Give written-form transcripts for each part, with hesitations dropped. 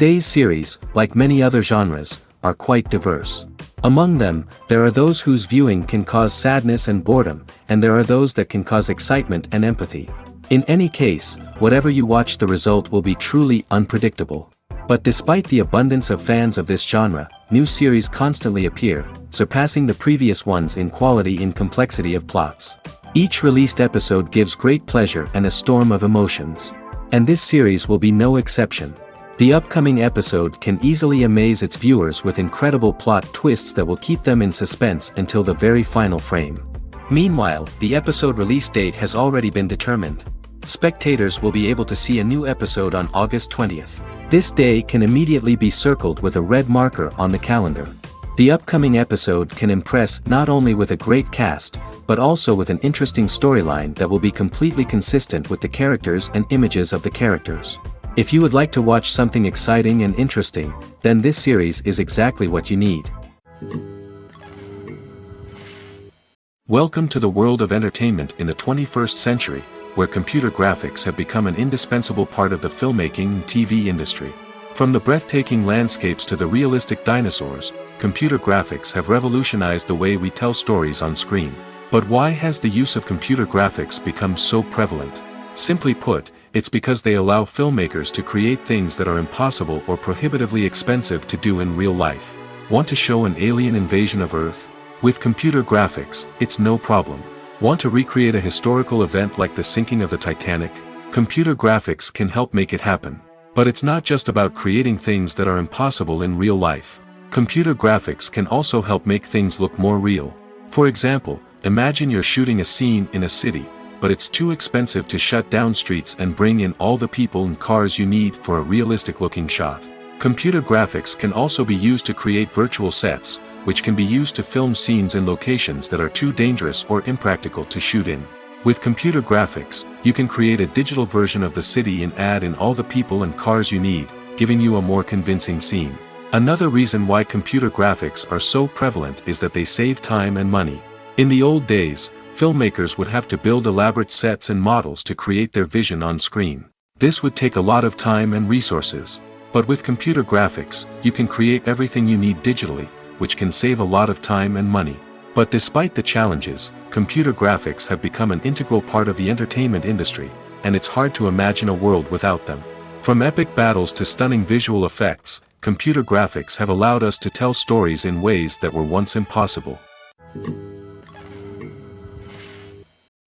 Today's series, like many other genres, are quite diverse. Among them, there are those whose viewing can cause sadness and boredom, and there are those that can cause excitement and empathy. In any case, whatever you watch, the result will be truly unpredictable. But despite the abundance of fans of this genre, new series constantly appear, surpassing the previous ones in quality and complexity of plots. Each released episode gives great pleasure and a storm of emotions. And this series will be no exception. The upcoming episode can easily amaze its viewers with incredible plot twists that will keep them in suspense until the very final frame. Meanwhile, the episode release date has already been determined. Spectators will be able to see a new episode on August 20th. This day can immediately be circled with a red marker on the calendar. The upcoming episode can impress not only with a great cast, but also with an interesting storyline that will be completely consistent with the characters and images of the characters. If you would like to watch something exciting and interesting, then this series is exactly what you need. Welcome to the world of entertainment in the 21st century, where computer graphics have become an indispensable part of the filmmaking and TV industry. From the breathtaking landscapes to the realistic dinosaurs, computer graphics have revolutionized the way we tell stories on screen. But why has the use of computer graphics become so prevalent? Simply put, it's because they allow filmmakers to create things that are impossible or prohibitively expensive to do in real life. Want to show an alien invasion of Earth? With computer graphics, it's no problem. Want to recreate a historical event like the sinking of the Titanic? Computer graphics can help make it happen. But it's not just about creating things that are impossible in real life. Computer graphics can also help make things look more real. For example, imagine you're shooting a scene in a city, but it's too expensive to shut down streets and bring in all the people and cars you need for a realistic-looking shot. Computer graphics can also be used to create virtual sets, which can be used to film scenes in locations that are too dangerous or impractical to shoot in. With computer graphics, you can create a digital version of the city and add in all the people and cars you need, giving you a more convincing scene. Another reason why computer graphics are so prevalent is that they save time and money. In the old days, filmmakers would have to build elaborate sets and models to create their vision on screen. This would take a lot of time and resources. But with computer graphics, you can create everything you need digitally, which can save a lot of time and money. But despite the challenges, computer graphics have become an integral part of the entertainment industry, and it's hard to imagine a world without them. From epic battles to stunning visual effects, computer graphics have allowed us to tell stories in ways that were once impossible.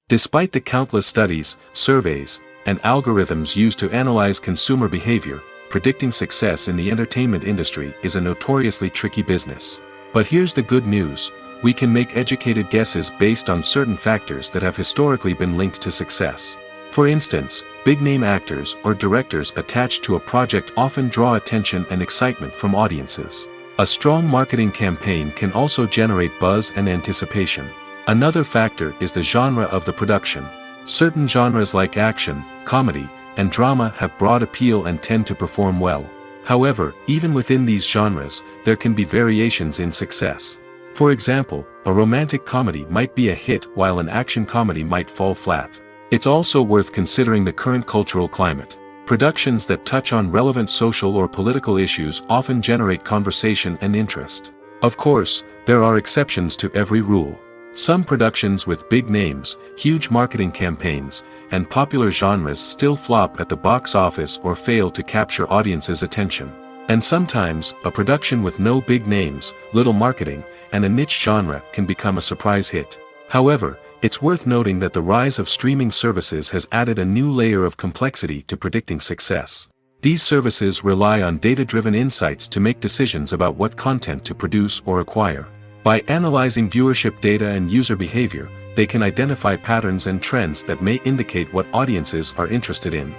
Despite the countless studies, surveys, and algorithms used to analyze consumer behavior, predicting success in the entertainment industry is a notoriously tricky business. But here's the good news: we can make educated guesses based on certain factors that have historically been linked to success. For instance, big-name actors or directors attached to a project often draw attention and excitement from audiences. A strong marketing campaign can also generate buzz and anticipation. Another factor is the genre of the production. Certain genres like action, comedy, and drama have broad appeal and tend to perform well. However, even within these genres, there can be variations in success. For example, a romantic comedy might be a hit while an action comedy might fall flat. It's also worth considering the current cultural climate. Productions that touch on relevant social or political issues often generate conversation and interest. Of course, there are exceptions to every rule. Some productions with big names, huge marketing campaigns, and popular genres still flop at the box office or fail to capture audiences' attention. And sometimes, a production with no big names, little marketing, and a niche genre can become a surprise hit. However, it's worth noting that the rise of streaming services has added a new layer of complexity to predicting success. These services rely on data-driven insights to make decisions about what content to produce or acquire. By analyzing viewership data and user behavior, they can identify patterns and trends that may indicate what audiences are interested in.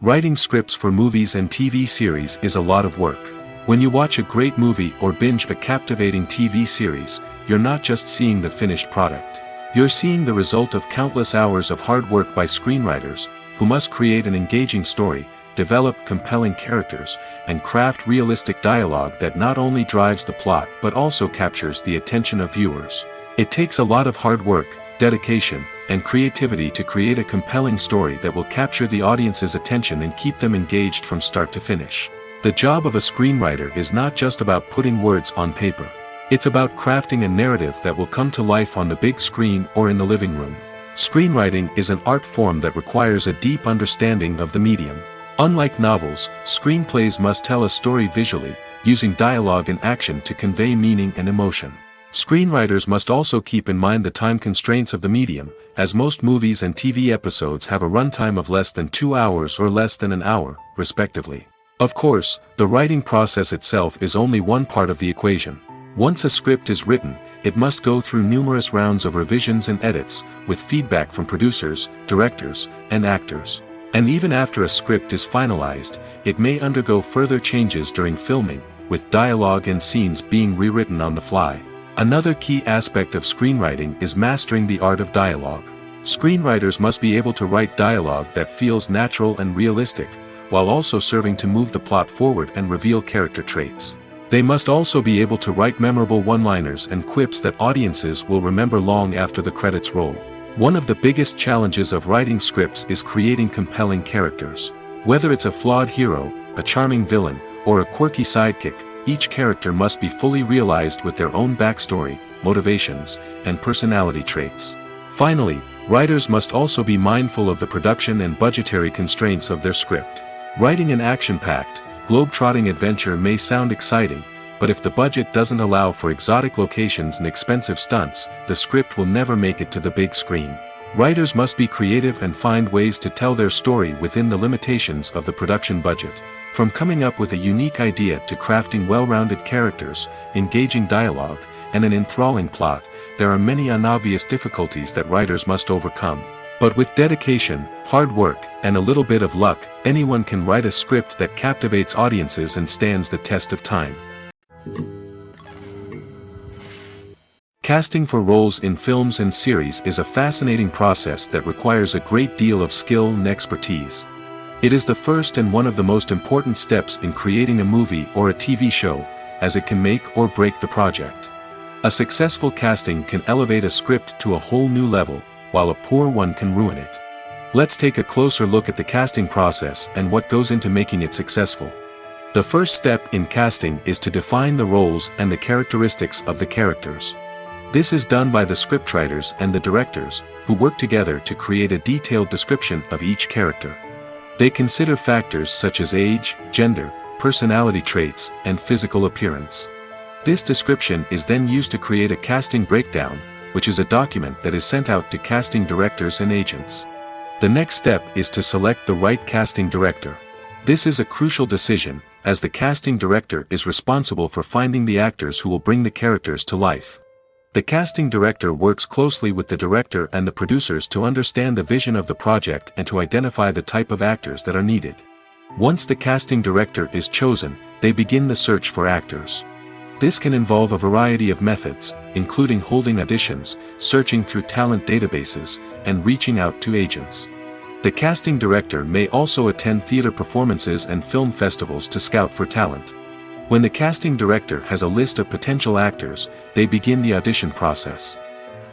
Writing scripts for movies and TV series is a lot of work. When you watch a great movie or binge a captivating TV series, you're not just seeing the finished product. You're seeing the result of countless hours of hard work by screenwriters, who must create an engaging story, develop compelling characters, and craft realistic dialogue that not only drives the plot but also captures the attention of viewers. It takes a lot of hard work, dedication, and creativity to create a compelling story that will capture the audience's attention and keep them engaged from start to finish. The job of a screenwriter is not just about putting words on paper. It's about crafting a narrative that will come to life on the big screen or in the living room. Screenwriting is an art form that requires a deep understanding of the medium. Unlike novels, screenplays must tell a story visually, using dialogue and action to convey meaning and emotion. Screenwriters must also keep in mind the time constraints of the medium, as most movies and TV episodes have a runtime of less than 2 hours or less than an hour, respectively. Of course, the writing process itself is only one part of the equation. Once a script is written, it must go through numerous rounds of revisions and edits, with feedback from producers, directors, and actors. And even after a script is finalized, it may undergo further changes during filming, with dialogue and scenes being rewritten on the fly. Another key aspect of screenwriting is mastering the art of dialogue. Screenwriters must be able to write dialogue that feels natural and realistic, while also serving to move the plot forward and reveal character traits. They must also be able to write memorable one-liners and quips that audiences will remember long after the credits roll. One of the biggest challenges of writing scripts is creating compelling characters. Whether it's a flawed hero, a charming villain, or a quirky sidekick, each character must be fully realized with their own backstory, motivations, and personality traits. Finally, writers must also be mindful of the production and budgetary constraints of their script. Writing an action-packed, globe-trotting adventure may sound exciting, but if the budget doesn't allow for exotic locations and expensive stunts, the script will never make it to the big screen. Writers must be creative and find ways to tell their story within the limitations of the production budget. From coming up with a unique idea to crafting well-rounded characters, engaging dialogue, and an enthralling plot, there are many unobvious difficulties that writers must overcome. But with dedication, hard work, and a little bit of luck, anyone can write a script that captivates audiences and stands the test of time. Casting for roles in films and series is a fascinating process that requires a great deal of skill and expertise. It is the first and one of the most important steps in creating a movie or a TV show, as it can make or break the project. A successful casting can elevate a script to a whole new level, while a poor one can ruin it. Let's take a closer look at the casting process and what goes into making it successful. The first step in casting is to define the roles and the characteristics of the characters. This is done by the scriptwriters and the directors, who work together to create a detailed description of each character. They consider factors such as age, gender, personality traits, and physical appearance. This description is then used to create a casting breakdown, which is a document that is sent out to casting directors and agents. The next step is to select the right casting director. This is a crucial decision, as the casting director is responsible for finding the actors who will bring the characters to life. The casting director works closely with the director and the producers to understand the vision of the project and to identify the type of actors that are needed. Once the casting director is chosen, they begin the search for actors. This can involve a variety of methods, including holding auditions, searching through talent databases, and reaching out to agents. The casting director may also attend theater performances and film festivals to scout for talent. When the casting director has a list of potential actors, they begin the audition process.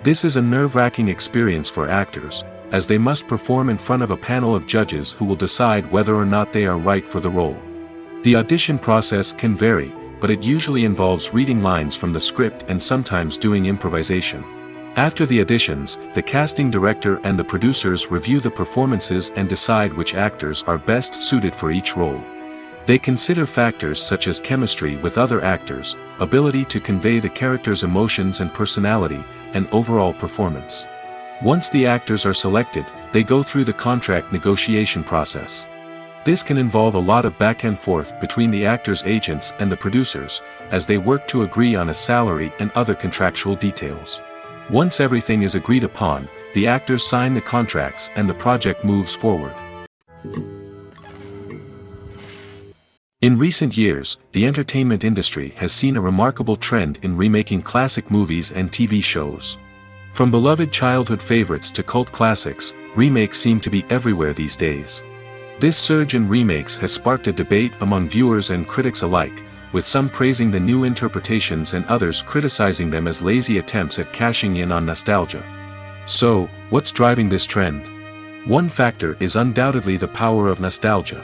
This is a nerve-wracking experience for actors, as they must perform in front of a panel of judges who will decide whether or not they are right for the role. The audition process can vary, but it usually involves reading lines from the script and sometimes doing improvisation. After the auditions, the casting director and the producers review the performances and decide which actors are best suited for each role. They consider factors such as chemistry with other actors, ability to convey the character's emotions and personality, and overall performance. Once the actors are selected, they go through the contract negotiation process. This can involve a lot of back and forth between the actors' agents and the producers, as they work to agree on a salary and other contractual details. Once everything is agreed upon, the actors sign the contracts and the project moves forward. In recent years, the entertainment industry has seen a remarkable trend in remaking classic movies and TV shows. From beloved childhood favorites to cult classics, remakes seem to be everywhere these days. This surge in remakes has sparked a debate among viewers and critics alike, with some praising the new interpretations and others criticizing them as lazy attempts at cashing in on nostalgia. So, what's driving this trend? One factor is undoubtedly the power of nostalgia.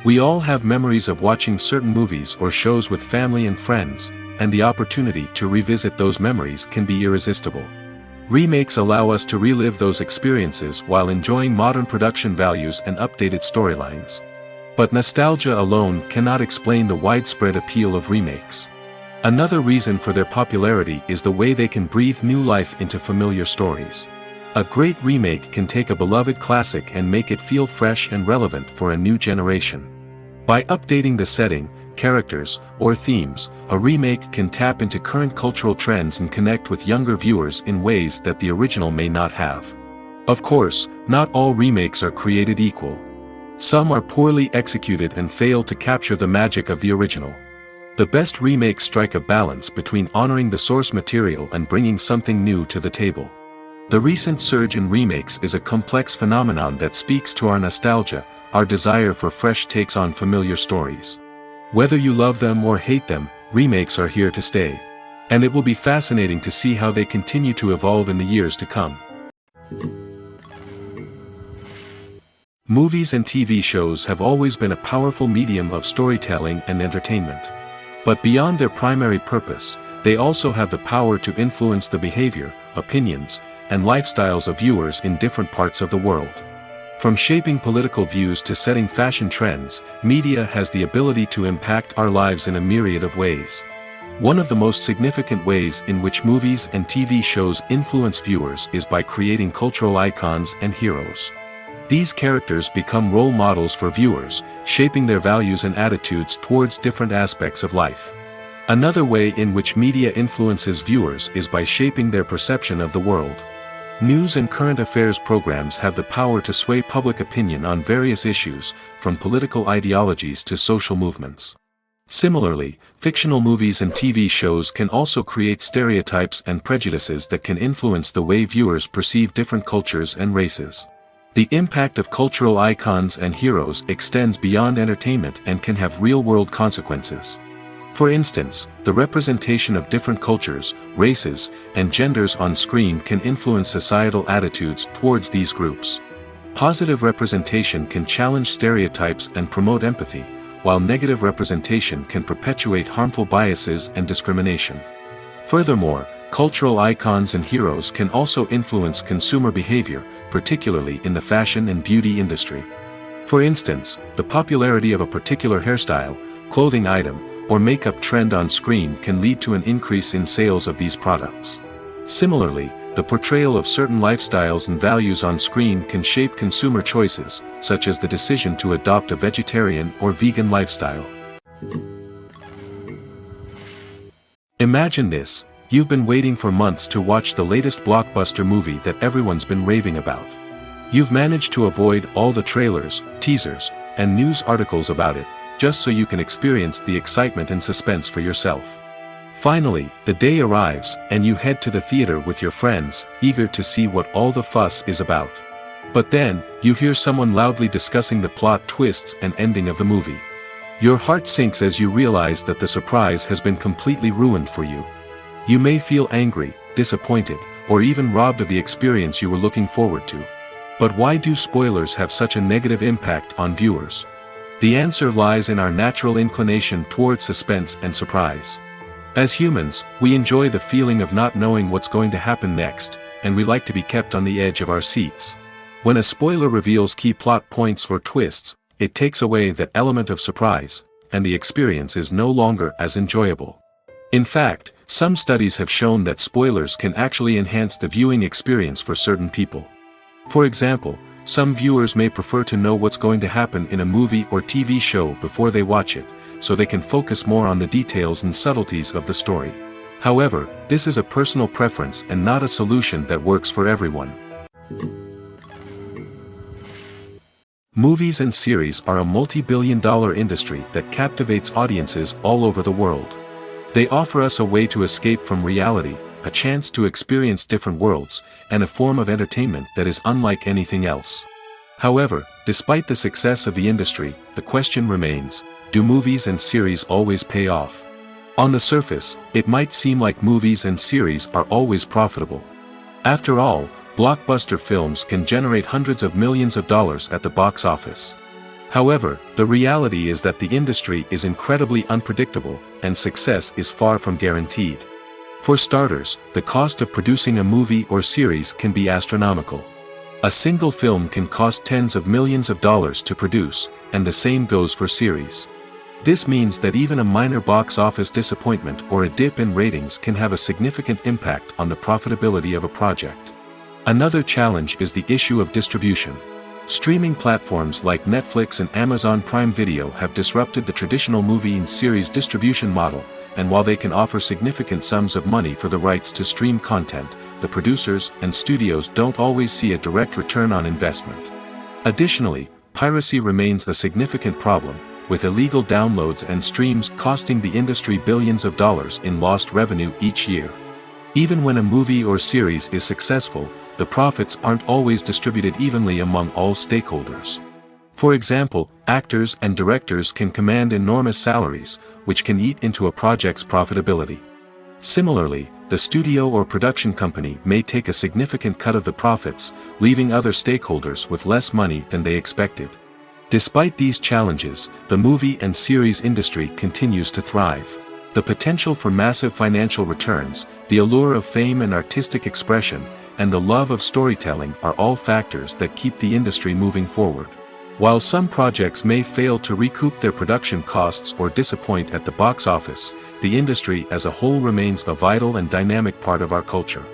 We all have memories of watching certain movies or shows with family and friends, and the opportunity to revisit those memories can be irresistible. Remakes allow us to relive those experiences while enjoying modern production values and updated storylines. But nostalgia alone cannot explain the widespread appeal of remakes. Another reason for their popularity is the way they can breathe new life into familiar stories. A great remake can take a beloved classic and make it feel fresh and relevant for a new generation. By updating the setting, characters, or themes, a remake can tap into current cultural trends and connect with younger viewers in ways that the original may not have. Of course, not all remakes are created equal. Some are poorly executed and fail to capture the magic of the original. The best remakes strike a balance between honoring the source material and bringing something new to the table. The recent surge in remakes is a complex phenomenon that speaks to our nostalgia, our desire for fresh takes on familiar stories. Whether you love them or hate them, remakes are here to stay. And it will be fascinating to see how they continue to evolve in the years to come. Movies and TV shows have always been a powerful medium of storytelling and entertainment. But beyond their primary purpose, they also have the power to influence the behavior, opinions, and lifestyles of viewers in different parts of the world. From shaping political views to setting fashion trends, media has the ability to impact our lives in a myriad of ways. One of the most significant ways in which movies and TV shows influence viewers is by creating cultural icons and heroes. These characters become role models for viewers, shaping their values and attitudes towards different aspects of life. Another way in which media influences viewers is by shaping their perception of the world. News and current affairs programs have the power to sway public opinion on various issues, from political ideologies to social movements. Similarly, fictional movies and TV shows can also create stereotypes and prejudices that can influence the way viewers perceive different cultures and races. The impact of cultural icons and heroes extends beyond entertainment and can have real-world consequences. For instance, the representation of different cultures, races, and genders on screen can influence societal attitudes towards these groups. Positive representation can challenge stereotypes and promote empathy, while negative representation can perpetuate harmful biases and discrimination. Furthermore, cultural icons and heroes can also influence consumer behavior, particularly in the fashion and beauty industry. For instance, the popularity of a particular hairstyle, clothing item, or makeup trend on screen can lead to an increase in sales of these products. Similarly, the portrayal of certain lifestyles and values on screen can shape consumer choices, such as the decision to adopt a vegetarian or vegan lifestyle. Imagine this: you've been waiting for months to watch the latest blockbuster movie that everyone's been raving about. You've managed to avoid all the trailers, teasers, and news articles about it, just so you can experience the excitement and suspense for yourself. Finally, the day arrives, and you head to the theater with your friends, eager to see what all the fuss is about. But then, you hear someone loudly discussing the plot twists and ending of the movie. Your heart sinks as you realize that the surprise has been completely ruined for you. You may feel angry, disappointed, or even robbed of the experience you were looking forward to. But why do spoilers have such a negative impact on viewers? The answer lies in our natural inclination towards suspense and surprise. As humans, we enjoy the feeling of not knowing what's going to happen next, and we like to be kept on the edge of our seats. When a spoiler reveals key plot points or twists, it takes away that element of surprise, and the experience is no longer as enjoyable. In fact, some studies have shown that spoilers can actually enhance the viewing experience for certain people. For example, some viewers may prefer to know what's going to happen in a movie or TV show before they watch it, so they can focus more on the details and subtleties of the story. However, this is a personal preference and not a solution that works for everyone. Movies and series are a multi-billion-dollar industry that captivates audiences all over the world. They offer us a way to escape from reality, a chance to experience different worlds, and a form of entertainment that is unlike anything else. However, despite the success of the industry, the question remains: do movies and series always pay off? On the surface, it might seem like movies and series are always profitable. After all, blockbuster films can generate hundreds of millions of dollars at the box office. However, the reality is that the industry is incredibly unpredictable, and success is far from guaranteed. For starters, the cost of producing a movie or series can be astronomical. A single film can cost tens of millions of dollars to produce, and the same goes for series. This means that even a minor box office disappointment or a dip in ratings can have a significant impact on the profitability of a project. Another challenge is the issue of distribution. Streaming platforms like Netflix and Amazon Prime Video have disrupted the traditional movie and series distribution model, and while they can offer significant sums of money for the rights to stream content, the producers and studios don't always see a direct return on investment. Additionally, piracy remains a significant problem, with illegal downloads and streams costing the industry billions of dollars in lost revenue each year. Even when a movie or series is successful, the profits aren't always distributed evenly among all stakeholders. For example, actors and directors can command enormous salaries, which can eat into a project's profitability. Similarly, the studio or production company may take a significant cut of the profits, leaving other stakeholders with less money than they expected. Despite these challenges, the movie and series industry continues to thrive. The potential for massive financial returns, the allure of fame and artistic expression, and the love of storytelling are all factors that keep the industry moving forward. While some projects may fail to recoup their production costs or disappoint at the box office, the industry as a whole remains a vital and dynamic part of our culture.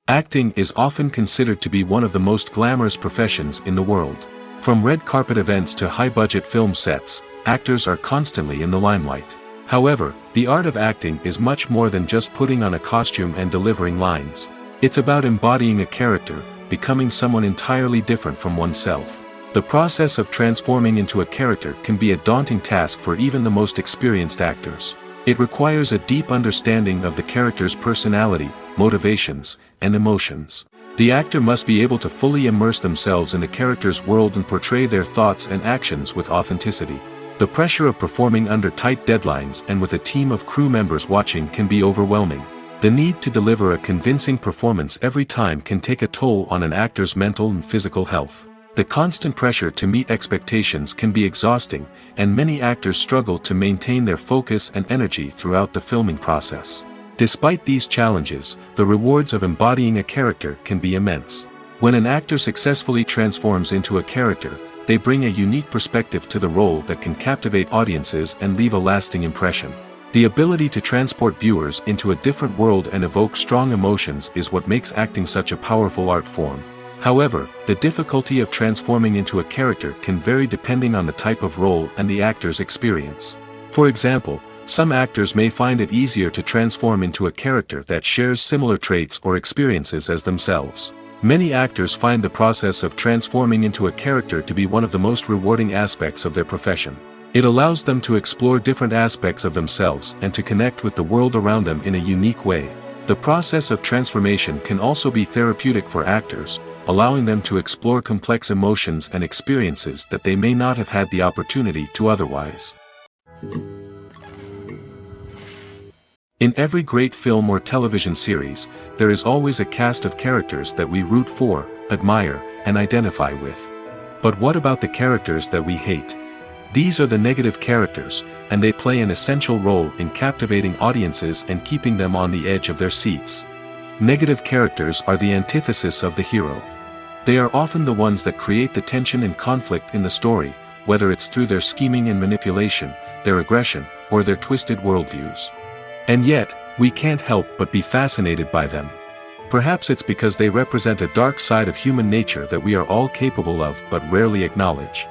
Acting is often considered to be one of the most glamorous professions in the world. From red carpet events to high-budget film sets, actors are constantly in the limelight. However, the art of acting is much more than just putting on a costume and delivering lines. It's about embodying a character, becoming someone entirely different from oneself. The process of transforming into a character can be a daunting task for even the most experienced actors. It requires a deep understanding of the character's personality, motivations, and emotions. The actor must be able to fully immerse themselves in the character's world and portray their thoughts and actions with authenticity. The pressure of performing under tight deadlines and with a team of crew members watching can be overwhelming. The need to deliver a convincing performance every time can take a toll on an actor's mental and physical health. The constant pressure to meet expectations can be exhausting, and many actors struggle to maintain their focus and energy throughout the filming process. Despite these challenges, the rewards of embodying a character can be immense. When an actor successfully transforms into a character, they bring a unique perspective to the role that can captivate audiences and leave a lasting impression. The ability to transport viewers into a different world and evoke strong emotions is what makes acting such a powerful art form. However, the difficulty of transforming into a character can vary depending on the type of role and the actor's experience. For example, some actors may find it easier to transform into a character that shares similar traits or experiences as themselves. Many actors find the process of transforming into a character to be one of the most rewarding aspects of their profession. It allows them to explore different aspects of themselves and to connect with the world around them in a unique way. The process of transformation can also be therapeutic for actors, allowing them to explore complex emotions and experiences that they may not have had the opportunity to otherwise. In every great film or television series, there is always a cast of characters that we root for, admire, and identify with. But what about the characters that we hate? These are the negative characters, and they play an essential role in captivating audiences and keeping them on the edge of their seats. Negative characters are the antithesis of the hero. They are often the ones that create the tension and conflict in the story, whether it's through their scheming and manipulation, their aggression, or their twisted worldviews. And yet, we can't help but be fascinated by them. Perhaps it's because they represent a dark side of human nature that we are all capable of but rarely acknowledge.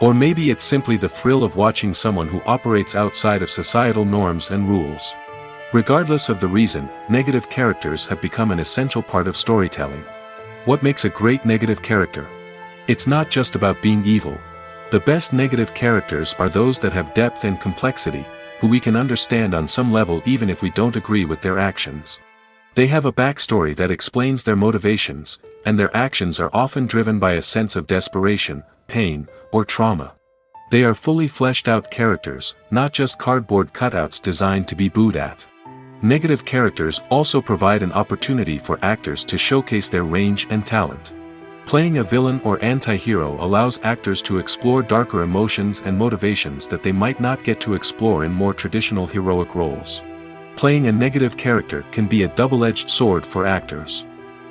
Or maybe it's simply the thrill of watching someone who operates outside of societal norms and rules. Regardless of the reason, negative characters have become an essential part of storytelling. What makes a great negative character? It's not just about being evil. The best negative characters are those that have depth and complexity, who we can understand on some level even if we don't agree with their actions. They have a backstory that explains their motivations, and their actions are often driven by a sense of desperation, pain, or trauma. They are fully fleshed out characters, not just cardboard cutouts designed to be booed at. Negative characters also provide an opportunity for actors to showcase their range and talent. Playing a villain or anti-hero allows actors to explore darker emotions and motivations that they might not get to explore in more traditional heroic roles. Playing a negative character can be a double-edged sword for actors.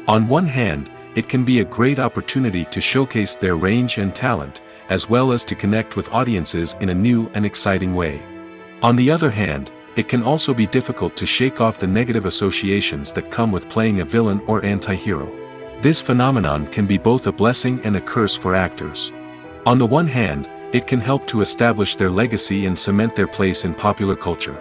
On one hand, it can be a great opportunity to showcase their range and talent, as well as to connect with audiences in a new and exciting way. On the other hand, it can also be difficult to shake off the negative associations that come with playing a villain or anti-hero. This phenomenon can be both a blessing and a curse for actors. On the one hand, it can help to establish their legacy and cement their place in popular culture.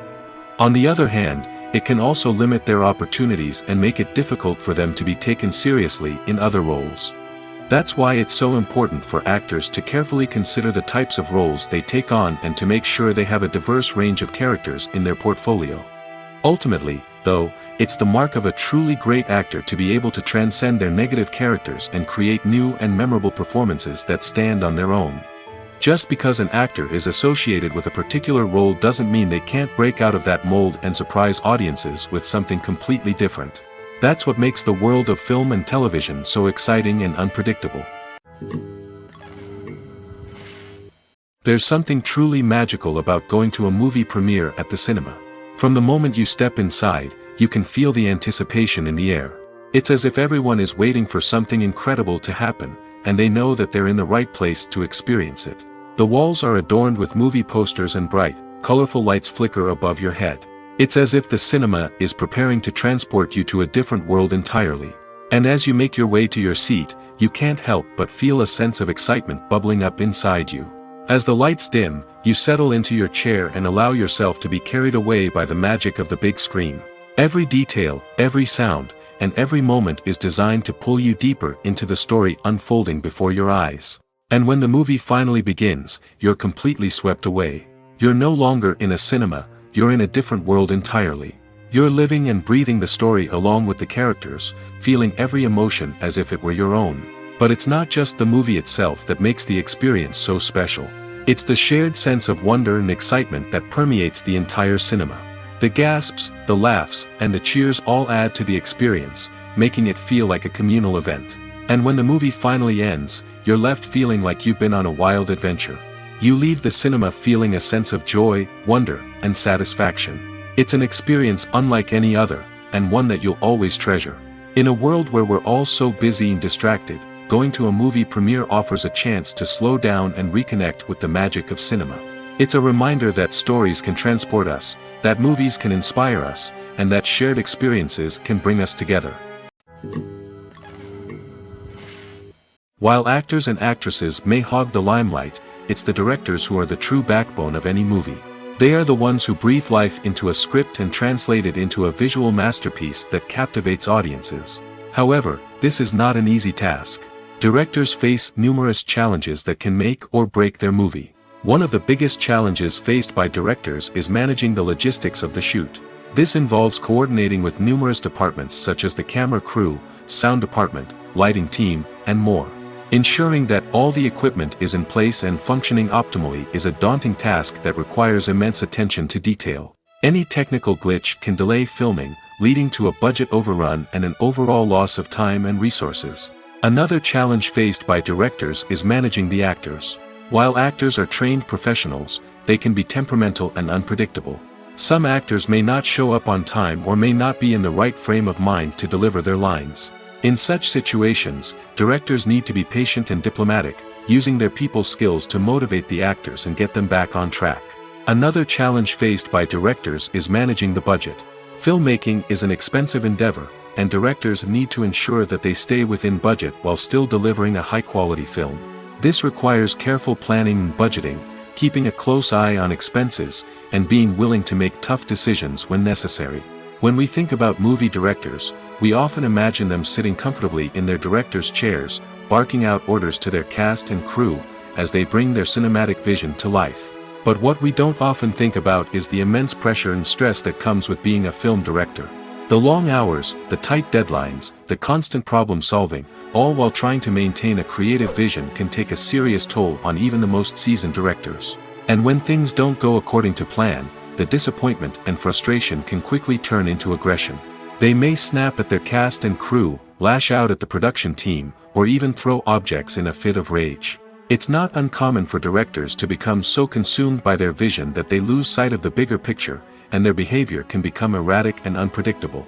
On the other hand, it can also limit their opportunities and make it difficult for them to be taken seriously in other roles. That's why it's so important for actors to carefully consider the types of roles they take on and to make sure they have a diverse range of characters in their portfolio. Ultimately, though, it's the mark of a truly great actor to be able to transcend their negative characters and create new and memorable performances that stand on their own. Just because an actor is associated with a particular role doesn't mean they can't break out of that mold and surprise audiences with something completely different. That's what makes the world of film and television so exciting and unpredictable. There's something truly magical about going to a movie premiere at the cinema. From the moment you step inside, you can feel the anticipation in the air. It's as if everyone is waiting for something incredible to happen, and they know that they're in the right place to experience it. The walls are adorned with movie posters and bright, colorful lights flicker above your head. It's as if the cinema is preparing to transport you to a different world entirely. And as you make your way to your seat, you can't help but feel a sense of excitement bubbling up inside you. As the lights dim, you settle into your chair and allow yourself to be carried away by the magic of the big screen. Every detail, every sound, and every moment is designed to pull you deeper into the story unfolding before your eyes. And when the movie finally begins, you're completely swept away. You're no longer in a cinema, you're in a different world entirely. You're living and breathing the story along with the characters, feeling every emotion as if it were your own. But it's not just the movie itself that makes the experience so special. It's the shared sense of wonder and excitement that permeates the entire cinema. The gasps, the laughs, and the cheers all add to the experience, making it feel like a communal event. And when the movie finally ends, you're left feeling like you've been on a wild adventure. You leave the cinema feeling a sense of joy, wonder, and satisfaction. It's an experience unlike any other, and one that you'll always treasure. In a world where we're all so busy and distracted, going to a movie premiere offers a chance to slow down and reconnect with the magic of cinema. It's a reminder that stories can transport us, that movies can inspire us, and that shared experiences can bring us together. While actors and actresses may hog the limelight, it's the directors who are the true backbone of any movie. They are the ones who breathe life into a script and translate it into a visual masterpiece that captivates audiences. However, this is not an easy task. Directors face numerous challenges that can make or break their movie. One of the biggest challenges faced by directors is managing the logistics of the shoot. This involves coordinating with numerous departments such as the camera crew, sound department, lighting team, and more. Ensuring that all the equipment is in place and functioning optimally is a daunting task that requires immense attention to detail. Any technical glitch can delay filming, leading to a budget overrun and an overall loss of time and resources. Another challenge faced by directors is managing the actors. While actors are trained professionals, they can be temperamental and unpredictable. Some actors may not show up on time or may not be in the right frame of mind to deliver their lines. In such situations, directors need to be patient and diplomatic, using their people skills to motivate the actors and get them back on track. Another challenge faced by directors is managing the budget. Filmmaking is an expensive endeavor, and directors need to ensure that they stay within budget while still delivering a high-quality film. This requires careful planning and budgeting, keeping a close eye on expenses, and being willing to make tough decisions when necessary. When we think about movie directors, we often imagine them sitting comfortably in their director's chairs, barking out orders to their cast and crew, as they bring their cinematic vision to life. But what we don't often think about is the immense pressure and stress that comes with being a film director. The long hours, the tight deadlines, the constant problem solving, all while trying to maintain a creative vision can take a serious toll on even the most seasoned directors. And when things don't go according to plan, the disappointment and frustration can quickly turn into aggression. They may snap at their cast and crew, lash out at the production team, or even throw objects in a fit of rage. It's not uncommon for directors to become so consumed by their vision that they lose sight of the bigger picture, and their behavior can become erratic and unpredictable.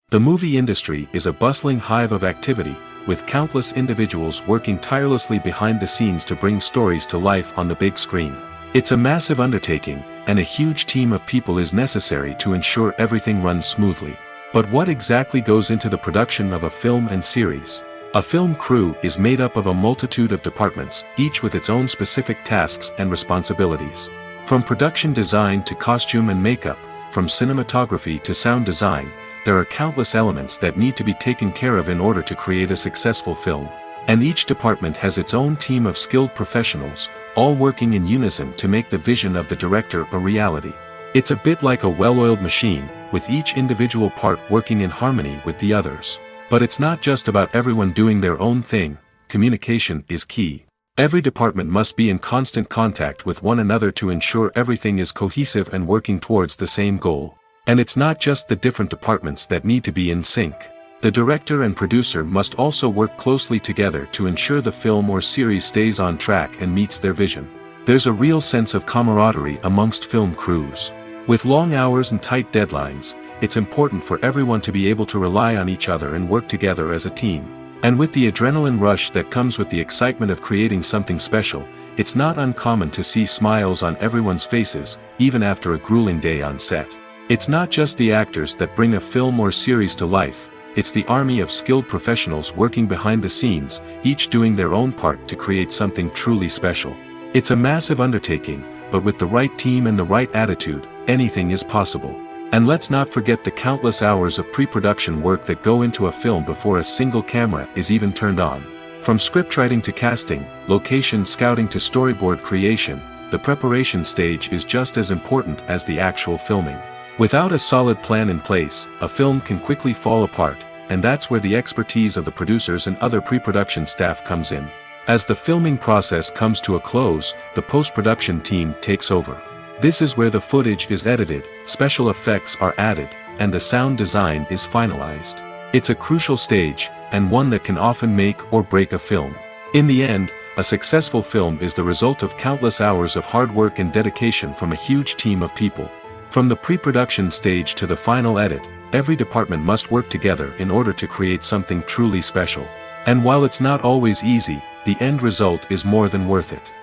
The movie industry is a bustling hive of activity, with countless individuals working tirelessly behind the scenes to bring stories to life on the big screen. It's a massive undertaking, and a huge team of people is necessary to ensure everything runs smoothly. But what exactly goes into the production of a film and series? A film crew is made up of a multitude of departments, each with its own specific tasks and responsibilities. From production design to costume and makeup, from cinematography to sound design, there are countless elements that need to be taken care of in order to create a successful film. And each department has its own team of skilled professionals, all working in unison to make the vision of the director a reality. It's a bit like a well-oiled machine, with each individual part working in harmony with the others. But it's not just about everyone doing their own thing. Communication is key. Every department must be in constant contact with one another to ensure everything is cohesive and working towards the same goal. And it's not just the different departments that need to be in sync. The director and producer must also work closely together to ensure the film or series stays on track and meets their vision. There's a real sense of camaraderie amongst film crews. With long hours and tight deadlines, it's important for everyone to be able to rely on each other and work together as a team. And with the adrenaline rush that comes with the excitement of creating something special, it's not uncommon to see smiles on everyone's faces, even after a grueling day on set. It's not just the actors that bring a film or series to life, it's the army of skilled professionals working behind the scenes, each doing their own part to create something truly special. It's a massive undertaking, but with the right team and the right attitude, anything is possible. And let's not forget the countless hours of pre-production work that go into a film before a single camera is even turned on. From scriptwriting to casting, location scouting to storyboard creation, the preparation stage is just as important as the actual filming. Without a solid plan in place, a film can quickly fall apart, and that's where the expertise of the producers and other pre-production staff comes in. As the filming process comes to a close, the post-production team takes over. This is where the footage is edited, special effects are added, and the sound design is finalized. It's a crucial stage, and one that can often make or break a film. In the end, a successful film is the result of countless hours of hard work and dedication from a huge team of people. From the pre-production stage to the final edit, every department must work together in order to create something truly special. And while it's not always easy, the end result is more than worth it.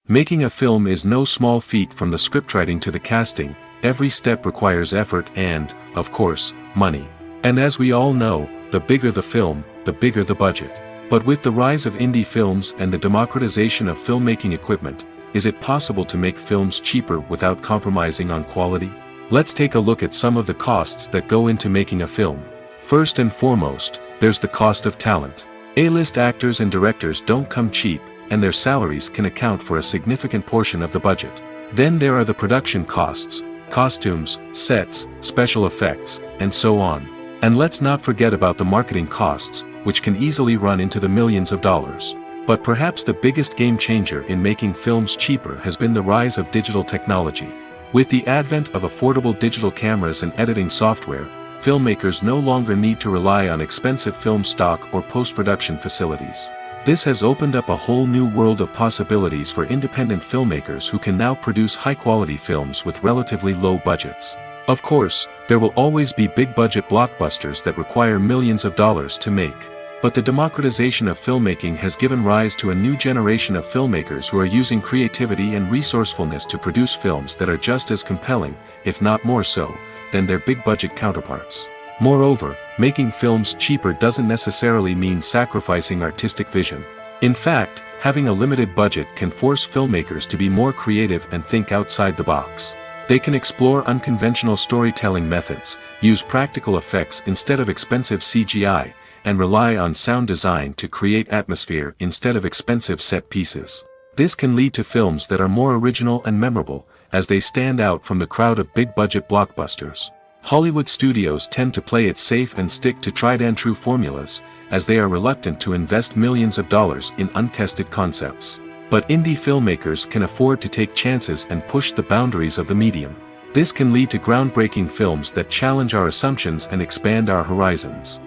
Making a film is no small feat. From the scriptwriting to the casting, every step requires effort and, of course, money. And as we all know, the bigger the film, the bigger the budget. But with the rise of indie films and the democratization of filmmaking equipment, is it possible to make films cheaper without compromising on quality? Let's take a look at some of the costs that go into making a film. First and foremost, there's the cost of talent. A-list actors and directors don't come cheap, and their salaries can account for a significant portion of the budget. Then there are the production costs, costumes, sets, special effects, and so on. And let's not forget about the marketing costs, which can easily run into the millions of dollars. But perhaps the biggest game changer in making films cheaper has been the rise of digital technology. With the advent of affordable digital cameras and editing software, filmmakers no longer need to rely on expensive film stock or post-production facilities. This has opened up a whole new world of possibilities for independent filmmakers who can now produce high-quality films with relatively low budgets. Of course, there will always be big-budget blockbusters that require millions of dollars to make. But the democratization of filmmaking has given rise to a new generation of filmmakers who are using creativity and resourcefulness to produce films that are just as compelling, if not more so, than their big-budget counterparts. Moreover, making films cheaper doesn't necessarily mean sacrificing artistic vision. In fact, having a limited budget can force filmmakers to be more creative and think outside the box. They can explore unconventional storytelling methods, use practical effects instead of expensive CGI, and rely on sound design to create atmosphere instead of expensive set pieces. This can lead to films that are more original and memorable, as they stand out from the crowd of big-budget blockbusters. Hollywood studios tend to play it safe and stick to tried-and-true formulas, as they are reluctant to invest millions of dollars in untested concepts. But indie filmmakers can afford to take chances and push the boundaries of the medium. This can lead to groundbreaking films that challenge our assumptions and expand our horizons.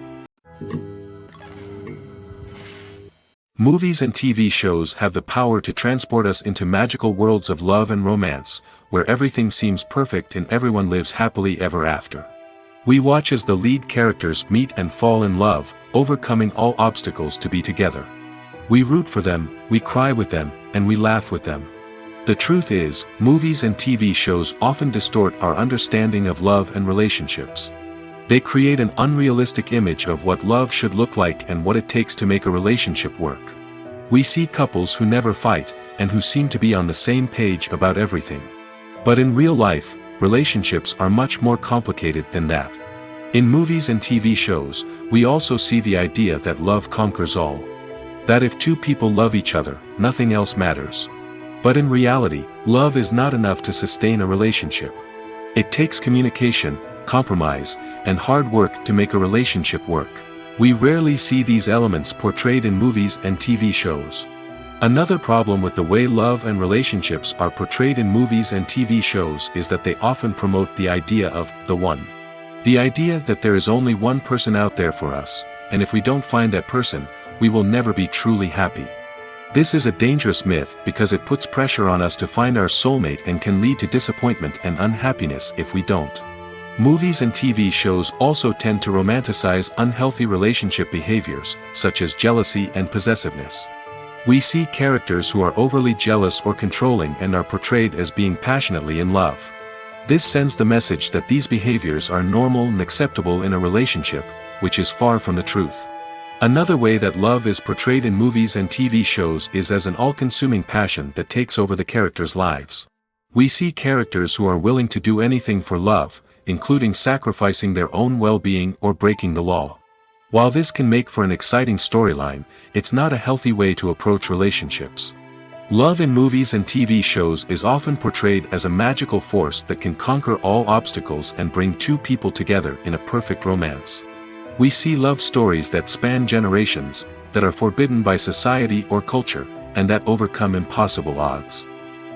Movies and TV shows have the power to transport us into magical worlds of love and romance, where everything seems perfect and everyone lives happily ever after. We watch as the lead characters meet and fall in love, overcoming all obstacles to be together. We root for them, we cry with them, and we laugh with them. The truth is, movies and TV shows often distort our understanding of love and relationships. They create an unrealistic image of what love should look like and what it takes to make a relationship work. We see couples who never fight, and who seem to be on the same page about everything. But in real life, relationships are much more complicated than that. In movies and TV shows, we also see the idea that love conquers all. That if two people love each other, nothing else matters. But in reality, love is not enough to sustain a relationship. It takes communication, compromise, and hard work to make a relationship work. We rarely see these elements portrayed in movies and TV shows. Another problem with the way love and relationships are portrayed in movies and TV shows is that they often promote the idea of the one. The idea that there is only one person out there for us, and if we don't find that person, we will never be truly happy. This is a dangerous myth because it puts pressure on us to find our soulmate and can lead to disappointment and unhappiness if we don't. Movies and TV shows also tend to romanticize unhealthy relationship behaviors, such as jealousy and possessiveness. We see characters who are overly jealous or controlling and are portrayed as being passionately in love. This sends the message that these behaviors are normal and acceptable in a relationship, which is far from the truth. Another way that love is portrayed in movies and TV shows is as an all-consuming passion that takes over the characters' lives. We see characters who are willing to do anything for love, including sacrificing their own well-being or breaking the law. While this can make for an exciting storyline, it's not a healthy way to approach relationships. Love in movies and TV shows is often portrayed as a magical force that can conquer all obstacles and bring two people together in a perfect romance. We see love stories that span generations, that are forbidden by society or culture, and that overcome impossible odds.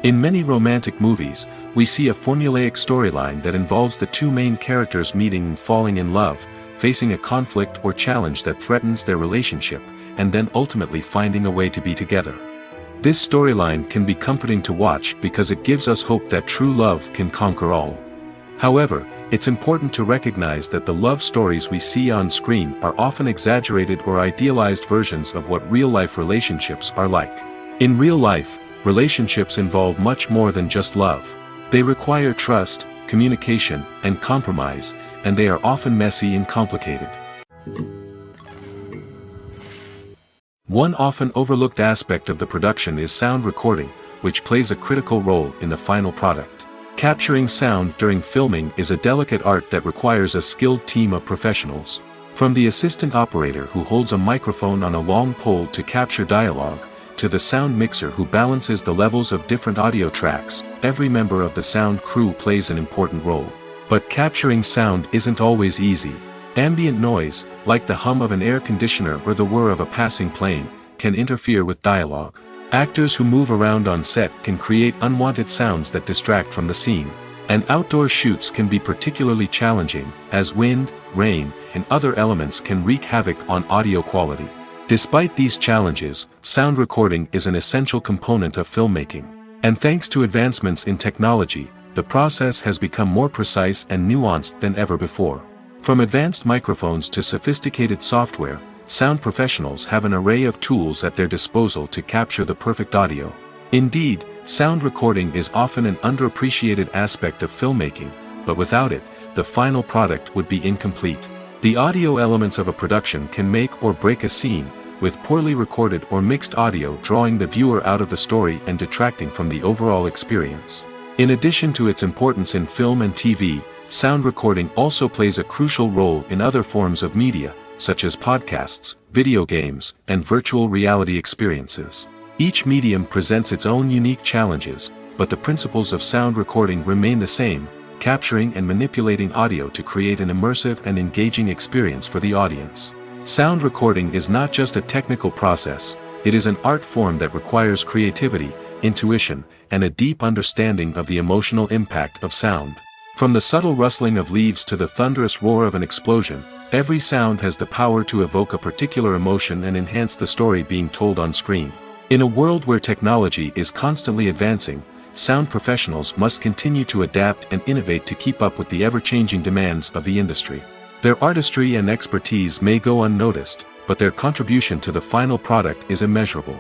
In many romantic movies, we see a formulaic storyline that involves the two main characters meeting and falling in love, facing a conflict or challenge that threatens their relationship, and then ultimately finding a way to be together. This storyline can be comforting to watch because it gives us hope that true love can conquer all. However, it's important to recognize that the love stories we see on screen are often exaggerated or idealized versions of what real-life relationships are like. In real life, relationships involve much more than just love. They require trust, communication, and compromise, and they are often messy and complicated. One often overlooked aspect of the production is sound recording, which plays a critical role in the final product. Capturing sound during filming is a delicate art that requires a skilled team of professionals. From the assistant operator who holds a microphone on a long pole to capture dialogue, to the sound mixer who balances the levels of different audio tracks, every member of the sound crew plays an important role. But capturing sound isn't always easy. Ambient noise, like the hum of an air conditioner or the whir of a passing plane, can interfere with dialogue. Actors who move around on set can create unwanted sounds that distract from the scene. And outdoor shoots can be particularly challenging, as wind, rain, and other elements can wreak havoc on audio quality. Despite these challenges, sound recording is an essential component of filmmaking. And thanks to advancements in technology, the process has become more precise and nuanced than ever before. From advanced microphones to sophisticated software, sound professionals have an array of tools at their disposal to capture the perfect audio. Indeed, sound recording is often an underappreciated aspect of filmmaking, but without it, the final product would be incomplete. The audio elements of a production can make or break a scene, with poorly recorded or mixed audio drawing the viewer out of the story and detracting from the overall experience. In addition to its importance in film and TV, sound recording also plays a crucial role in other forms of media, such as podcasts, video games, and virtual reality experiences. Each medium presents its own unique challenges, but the principles of sound recording remain the same: capturing and manipulating audio to create an immersive and engaging experience for the audience. Sound recording is not just a technical process, it is an art form that requires creativity, intuition, and a deep understanding of the emotional impact of sound. From the subtle rustling of leaves to the thunderous roar of an explosion, every sound has the power to evoke a particular emotion and enhance the story being told on screen. In a world where technology is constantly advancing, sound professionals must continue to adapt and innovate to keep up with the ever-changing demands of the industry. Their artistry and expertise may go unnoticed, but their contribution to the final product is immeasurable.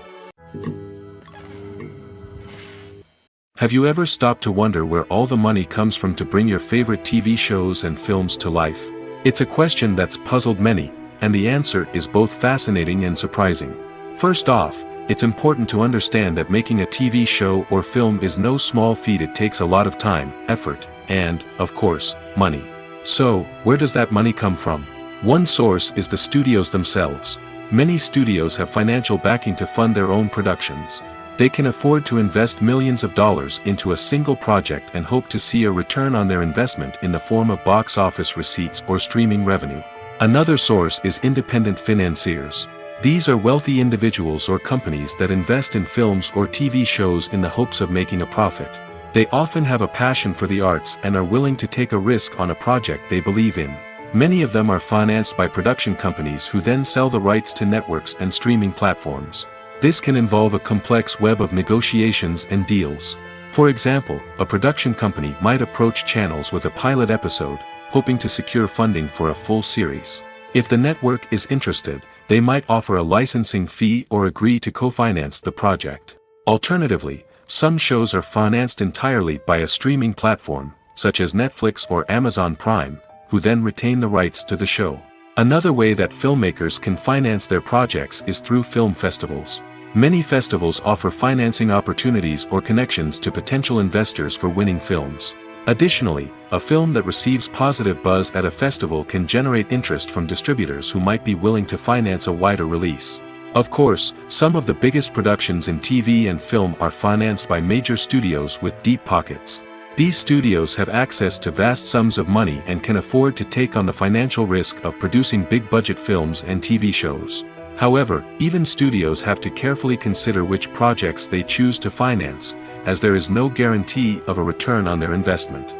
Have you ever stopped to wonder where all the money comes from to bring your favorite TV shows and films to life? It's a question that's puzzled many, and the answer is both fascinating and surprising. First off, it's important to understand that making a TV show or film is no small feat. It takes a lot of time, effort, and, of course, money. So, where does that money come from? One source is the studios themselves. Many studios have financial backing to fund their own productions. They can afford to invest millions of dollars into a single project and hope to see a return on their investment in the form of box office receipts or streaming revenue. Another source is independent financiers. These are wealthy individuals or companies that invest in films or TV shows in the hopes of making a profit. They often have a passion for the arts and are willing to take a risk on a project they believe in. Many of them are financed by production companies who then sell the rights to networks and streaming platforms. This can involve a complex web of negotiations and deals. For example, a production company might approach channels with a pilot episode, hoping to secure funding for a full series. If the network is interested, they might offer a licensing fee or agree to co-finance the project. Alternatively, some shows are financed entirely by a streaming platform, such as Netflix or Amazon Prime, who then retain the rights to the show. Another way that filmmakers can finance their projects is through film festivals. Many festivals offer financing opportunities or connections to potential investors for winning films. Additionally, a film that receives positive buzz at a festival can generate interest from distributors who might be willing to finance a wider release. Of course, some of the biggest productions in TV and film are financed by major studios with deep pockets. These studios have access to vast sums of money and can afford to take on the financial risk of producing big-budget films and TV shows. However, even studios have to carefully consider which projects they choose to finance, as there is no guarantee of a return on their investment.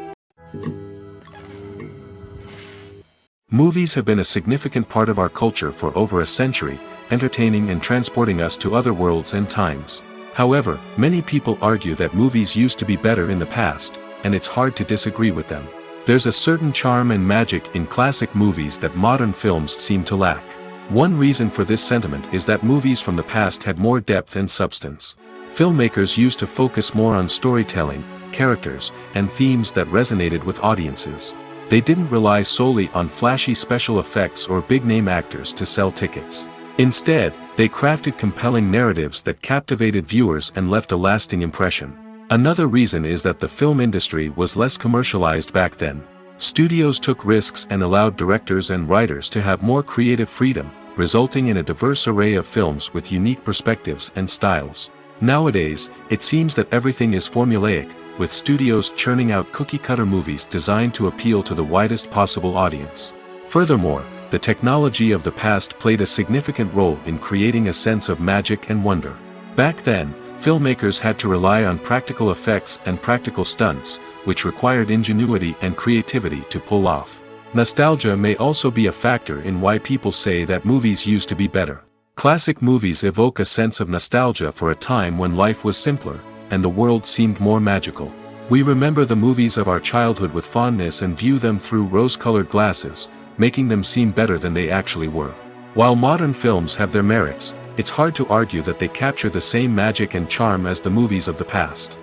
Movies have been a significant part of our culture for over a century, entertaining and transporting us to other worlds and times. However, many people argue that movies used to be better in the past, and it's hard to disagree with them. There's a certain charm and magic in classic movies that modern films seem to lack. One reason for this sentiment is that movies from the past had more depth and substance. Filmmakers used to focus more on storytelling, characters, and themes that resonated with audiences. They didn't rely solely on flashy special effects or big-name actors to sell tickets. Instead, they crafted compelling narratives that captivated viewers and left a lasting impression. Another reason is that the film industry was less commercialized back then. Studios took risks and allowed directors and writers to have more creative freedom, resulting in a diverse array of films with unique perspectives and styles. Nowadays, it seems that everything is formulaic, with studios churning out cookie-cutter movies designed to appeal to the widest possible audience. Furthermore, the technology of the past played a significant role in creating a sense of magic and wonder. Back then, filmmakers had to rely on practical effects and practical stunts, which required ingenuity and creativity to pull off. Nostalgia may also be a factor in why people say that movies used to be better. Classic movies evoke a sense of nostalgia for a time when life was simpler, and the world seemed more magical. We remember the movies of our childhood with fondness and view them through rose-colored glasses, making them seem better than they actually were. While modern films have their merits, it's hard to argue that they capture the same magic and charm as the movies of the past.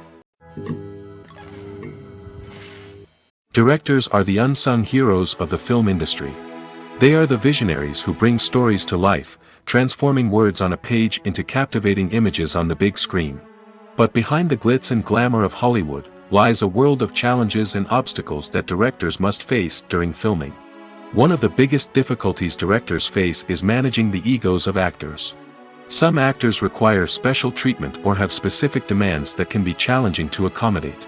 Directors are the unsung heroes of the film industry. They are the visionaries who bring stories to life, transforming words on a page into captivating images on the big screen. But behind the glitz and glamour of Hollywood, lies a world of challenges and obstacles that directors must face during filming. One of the biggest difficulties directors face is managing the egos of actors. Some actors require special treatment or have specific demands that can be challenging to accommodate.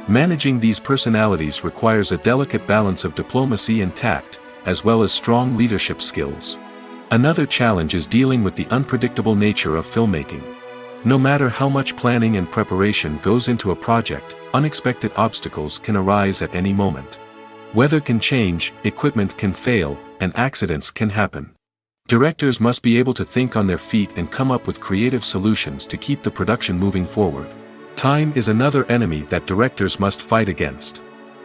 Managing these personalities requires a delicate balance of diplomacy and tact, as well as strong leadership skills. Another challenge is dealing with the unpredictable nature of filmmaking. No matter how much planning and preparation goes into a project, unexpected obstacles can arise at any moment. Weather can change, equipment can fail, and accidents can happen. Directors must be able to think on their feet and come up with creative solutions to keep the production moving forward. Time is another enemy that directors must fight against.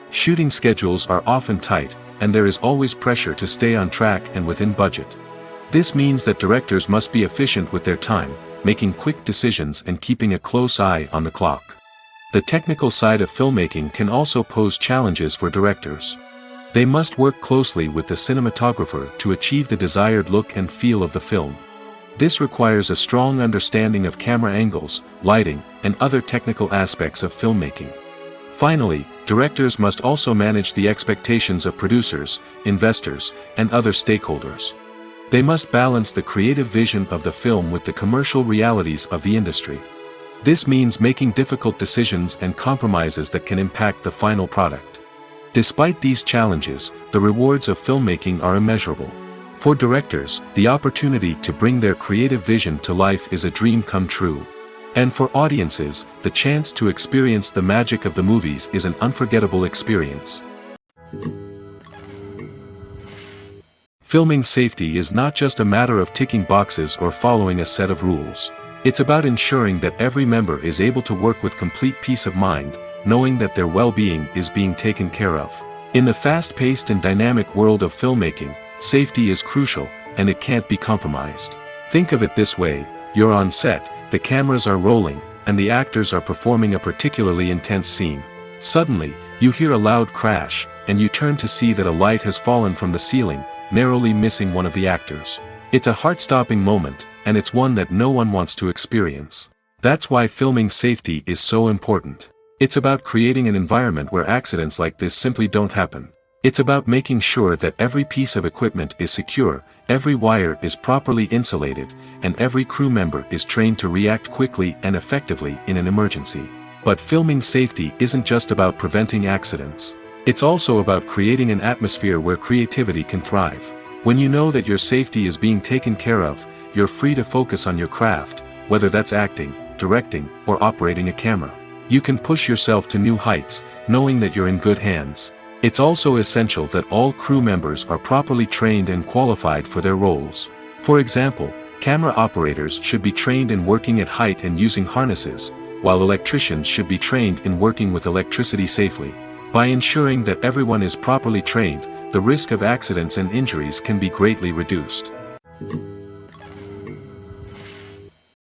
Shooting schedules are often tight, and there is always pressure to stay on track and within budget. This means that directors must be efficient with their time, making quick decisions and keeping a close eye on the clock. The technical side of filmmaking can also pose challenges for directors. They must work closely with the cinematographer to achieve the desired look and feel of the film. This requires a strong understanding of camera angles, lighting, and other technical aspects of filmmaking. Finally, directors must also manage the expectations of producers, investors, and other stakeholders. They must balance the creative vision of the film with the commercial realities of the industry. This means making difficult decisions and compromises that can impact the final product. Despite these challenges, the rewards of filmmaking are immeasurable. For directors, the opportunity to bring their creative vision to life is a dream come true. And for audiences, the chance to experience the magic of the movies is an unforgettable experience. Filming safety is not just a matter of ticking boxes or following a set of rules. It's about ensuring that every member is able to work with complete peace of mind, knowing that their well-being is being taken care of. In the fast-paced and dynamic world of filmmaking, safety is crucial, and it can't be compromised. Think of it this way: you're on set, the cameras are rolling, and the actors are performing a particularly intense scene. Suddenly, you hear a loud crash, and you turn to see that a light has fallen from the ceiling, narrowly missing one of the actors. It's a heart-stopping moment, and it's one that no one wants to experience. That's why filming safety is so important. It's about creating an environment where accidents like this simply don't happen. It's about making sure that every piece of equipment is secure, every wire is properly insulated, and every crew member is trained to react quickly and effectively in an emergency. But filming safety isn't just about preventing accidents. It's also about creating an atmosphere where creativity can thrive. When you know that your safety is being taken care of, you're free to focus on your craft, whether that's acting, directing, or operating a camera. You can push yourself to new heights, knowing that you're in good hands. It's also essential that all crew members are properly trained and qualified for their roles. For example, camera operators should be trained in working at height and using harnesses, while electricians should be trained in working with electricity safely. By ensuring that everyone is properly trained, the risk of accidents and injuries can be greatly reduced.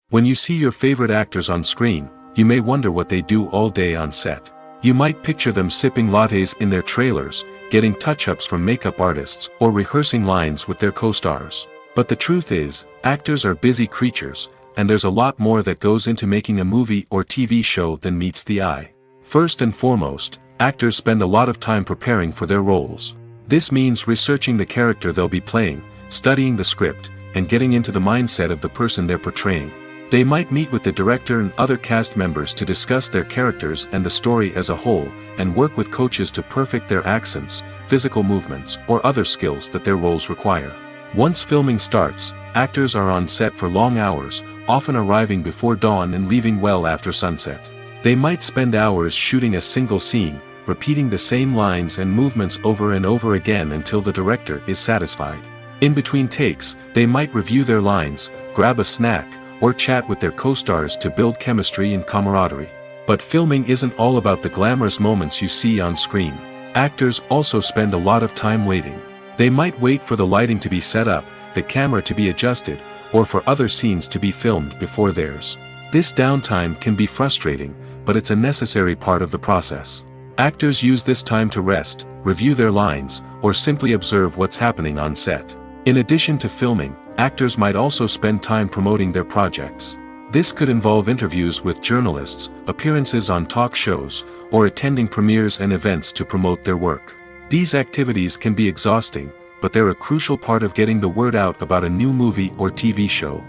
When you see your favorite actors on screen, you may wonder what they do all day on set. You might picture them sipping lattes in their trailers, getting touch-ups from makeup artists, or rehearsing lines with their co-stars. But the truth is, actors are busy creatures, and there's a lot more that goes into making a movie or TV show than meets the eye. First and foremost, actors spend a lot of time preparing for their roles. This means researching the character they'll be playing, studying the script, and getting into the mindset of the person they're portraying. They might meet with the director and other cast members to discuss their characters and the story as a whole, and work with coaches to perfect their accents, physical movements, or other skills that their roles require. Once filming starts, actors are on set for long hours, often arriving before dawn and leaving well after sunset. They might spend hours shooting a single scene, repeating the same lines and movements over and over again until the director is satisfied. In between takes, they might review their lines, grab a snack, or chat with their co-stars to build chemistry and camaraderie. But filming isn't all about the glamorous moments you see on screen. Actors also spend a lot of time waiting. They might wait for the lighting to be set up, the camera to be adjusted, or for other scenes to be filmed before theirs. This downtime can be frustrating, but it's a necessary part of the process. Actors use this time to rest, review their lines, or simply observe what's happening on set. In addition to filming, actors might also spend time promoting their projects. This could involve interviews with journalists, appearances on talk shows, or attending premieres and events to promote their work. These activities can be exhausting, but they're a crucial part of getting the word out about a new movie or TV show.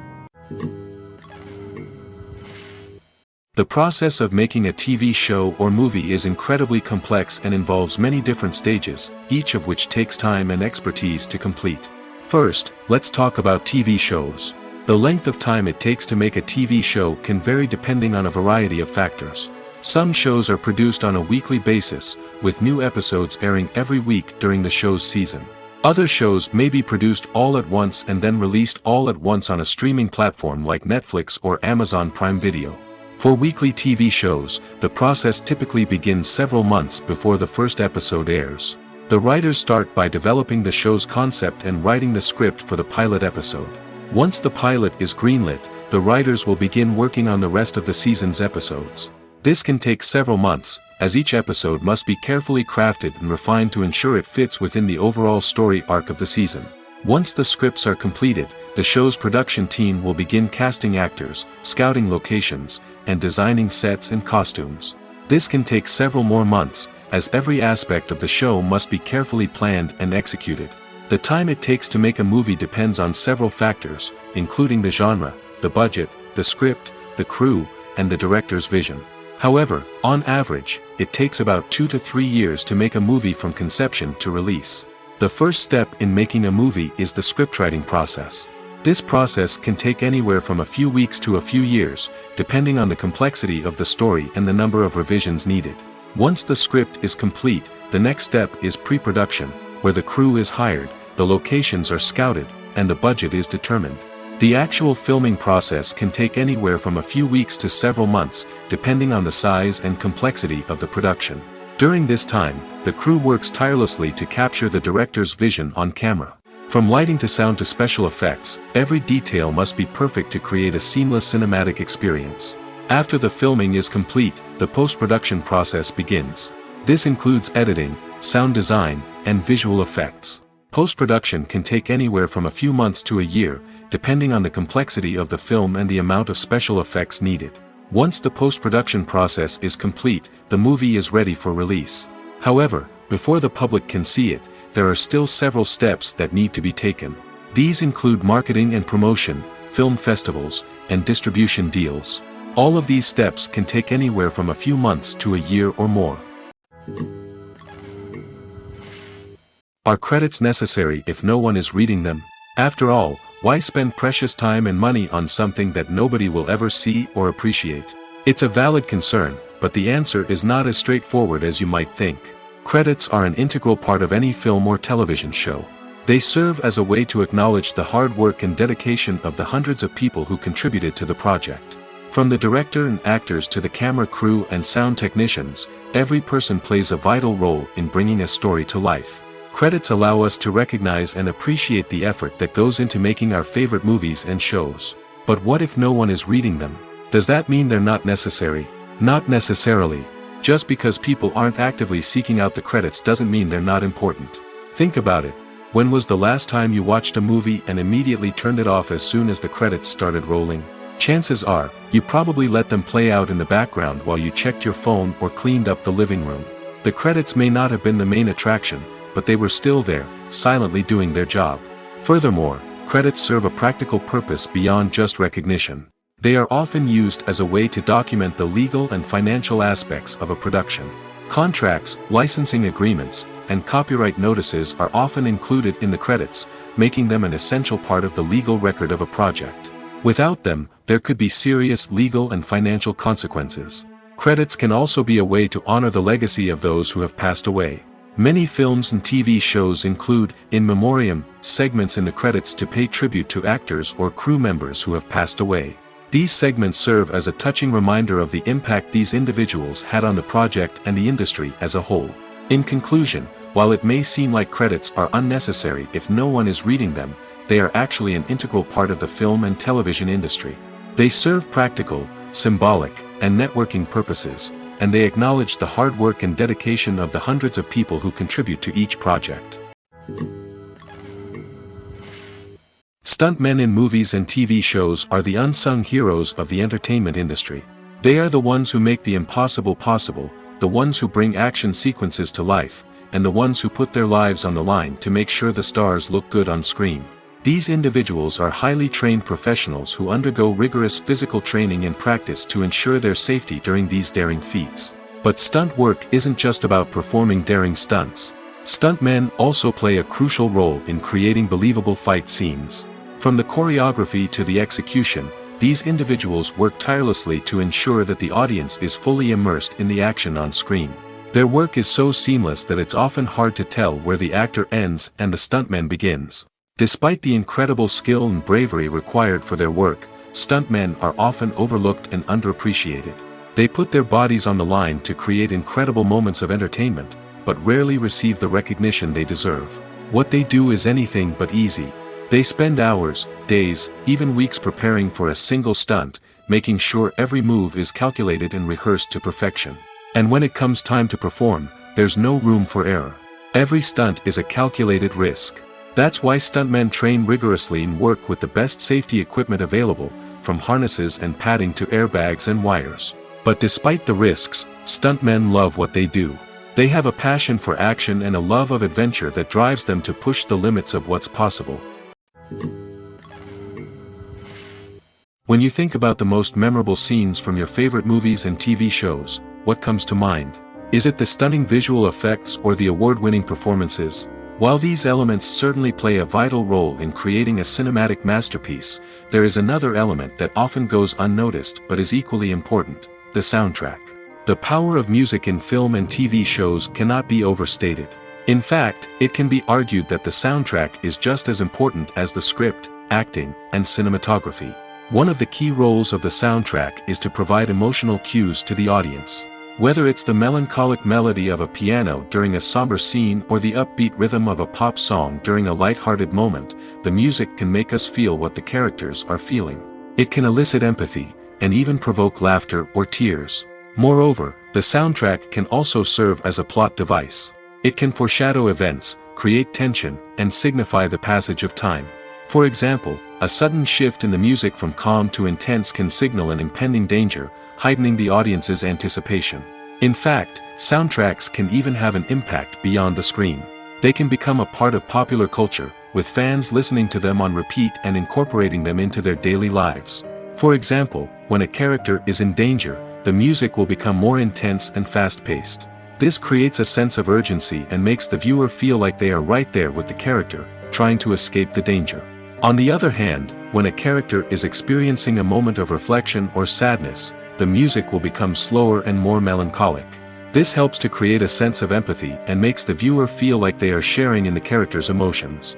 The process of making a TV show or movie is incredibly complex and involves many different stages, each of which takes time and expertise to complete. First, let's talk about TV shows. The length of time it takes to make a TV show can vary depending on a variety of factors. Some shows are produced on a weekly basis, with new episodes airing every week during the show's season. Other shows may be produced all at once and then released all at once on a streaming platform like Netflix or Amazon Prime Video. For weekly TV shows, the process typically begins several months before the first episode airs. The writers start by developing the show's concept and writing the script for the pilot episode. Once the pilot is greenlit, the writers will begin working on the rest of the season's episodes. This can take several months, as each episode must be carefully crafted and refined to ensure it fits within the overall story arc of the season. Once the scripts are completed, the show's production team will begin casting actors, scouting locations, and designing sets and costumes. This can take several more months, as every aspect of the show must be carefully planned and executed. The time it takes to make a movie depends on several factors, including the genre, the budget, the script, the crew, and the director's vision. However, on average, it takes about 2 to 3 years to make a movie from conception to release. The first step in making a movie is the scriptwriting process. This process can take anywhere from a few weeks to a few years, depending on the complexity of the story and the number of revisions needed. Once the script is complete, the next step is pre-production, where the crew is hired, the locations are scouted, and the budget is determined. The actual filming process can take anywhere from a few weeks to several months, depending on the size and complexity of the production. During this time, the crew works tirelessly to capture the director's vision on camera. From lighting to sound to special effects, every detail must be perfect to create a seamless cinematic experience. After the filming is complete, the post-production process begins. This includes editing, sound design, and visual effects. Post-production can take anywhere from a few months to a year, depending on the complexity of the film and the amount of special effects needed. Once the post-production process is complete, the movie is ready for release. However, before the public can see it, there are still several steps that need to be taken. These include marketing and promotion, film festivals, and distribution deals. All of these steps can take anywhere from a few months to a year or more. Are credits necessary if no one is reading them? After all, why spend precious time and money on something that nobody will ever see or appreciate? It's a valid concern, but the answer is not as straightforward as you might think. Credits are an integral part of any film or television show. They serve as a way to acknowledge the hard work and dedication of the hundreds of people who contributed to the project. From the director and actors to the camera crew and sound technicians, every person plays a vital role in bringing a story to life. Credits allow us to recognize and appreciate the effort that goes into making our favorite movies and shows. But what if no one is reading them? Does that mean they're not necessary? Not necessarily. Just because people aren't actively seeking out the credits doesn't mean they're not important. Think about it. When was the last time you watched a movie and immediately turned it off as soon as the credits started rolling? Chances are, you probably let them play out in the background while you checked your phone or cleaned up the living room. The credits may not have been the main attraction, but they were still there, silently doing their job. Furthermore, credits serve a practical purpose beyond just recognition. They are often used as a way to document the legal and financial aspects of a production. Contracts, licensing agreements, and copyright notices are often included in the credits, making them an essential part of the legal record of a project. Without them, there could be serious legal and financial consequences. Credits can also be a way to honor the legacy of those who have passed away. Many films and TV shows include, in memoriam, segments in the credits to pay tribute to actors or crew members who have passed away. These segments serve as a touching reminder of the impact these individuals had on the project and the industry as a whole. In conclusion, while it may seem like credits are unnecessary if no one is reading them, they are actually an integral part of the film and television industry. They serve practical, symbolic, and networking purposes, and they acknowledge the hard work and dedication of the hundreds of people who contribute to each project. Stuntmen in movies and TV shows are the unsung heroes of the entertainment industry. They are the ones who make the impossible possible, the ones who bring action sequences to life, and the ones who put their lives on the line to make sure the stars look good on screen. These individuals are highly trained professionals who undergo rigorous physical training and practice to ensure their safety during these daring feats. But stunt work isn't just about performing daring stunts. Stuntmen also play a crucial role in creating believable fight scenes. From the choreography to the execution, these individuals work tirelessly to ensure that the audience is fully immersed in the action on screen. Their work is so seamless that it's often hard to tell where the actor ends and the stuntman begins. Despite the incredible skill and bravery required for their work, stuntmen are often overlooked and underappreciated. They put their bodies on the line to create incredible moments of entertainment, but rarely receive the recognition they deserve. What they do is anything but easy. They spend hours, days, even weeks preparing for a single stunt, making sure every move is calculated and rehearsed to perfection. And when it comes time to perform, there's no room for error. Every stunt is a calculated risk. That's why stuntmen train rigorously and work with the best safety equipment available, from harnesses and padding to airbags and wires. But despite the risks, stuntmen love what they do. They have a passion for action and a love of adventure that drives them to push the limits of what's possible. When you think about the most memorable scenes from your favorite movies and TV shows, what comes to mind? Is it the stunning visual effects or the award-winning performances? While these elements certainly play a vital role in creating a cinematic masterpiece, there is another element that often goes unnoticed but is equally important: the soundtrack. The power of music in film and TV shows cannot be overstated. In fact, it can be argued that the soundtrack is just as important as the script, acting, and cinematography. One of the key roles of the soundtrack is to provide emotional cues to the audience. Whether it's the melancholic melody of a piano during a somber scene or the upbeat rhythm of a pop song during a light-hearted moment, the music can make us feel what the characters are feeling. It can elicit empathy, and even provoke laughter or tears. Moreover, the soundtrack can also serve as a plot device. It can foreshadow events, create tension, and signify the passage of time. For example, a sudden shift in the music from calm to intense can signal an impending danger, heightening the audience's anticipation. In fact, soundtracks can even have an impact beyond the screen. They can become a part of popular culture, with fans listening to them on repeat and incorporating them into their daily lives. For example, when a character is in danger, the music will become more intense and fast-paced. This creates a sense of urgency and makes the viewer feel like they are right there with the character, trying to escape the danger. On the other hand, when a character is experiencing a moment of reflection or sadness, the music will become slower and more melancholic. This helps to create a sense of empathy and makes the viewer feel like they are sharing in the character's emotions.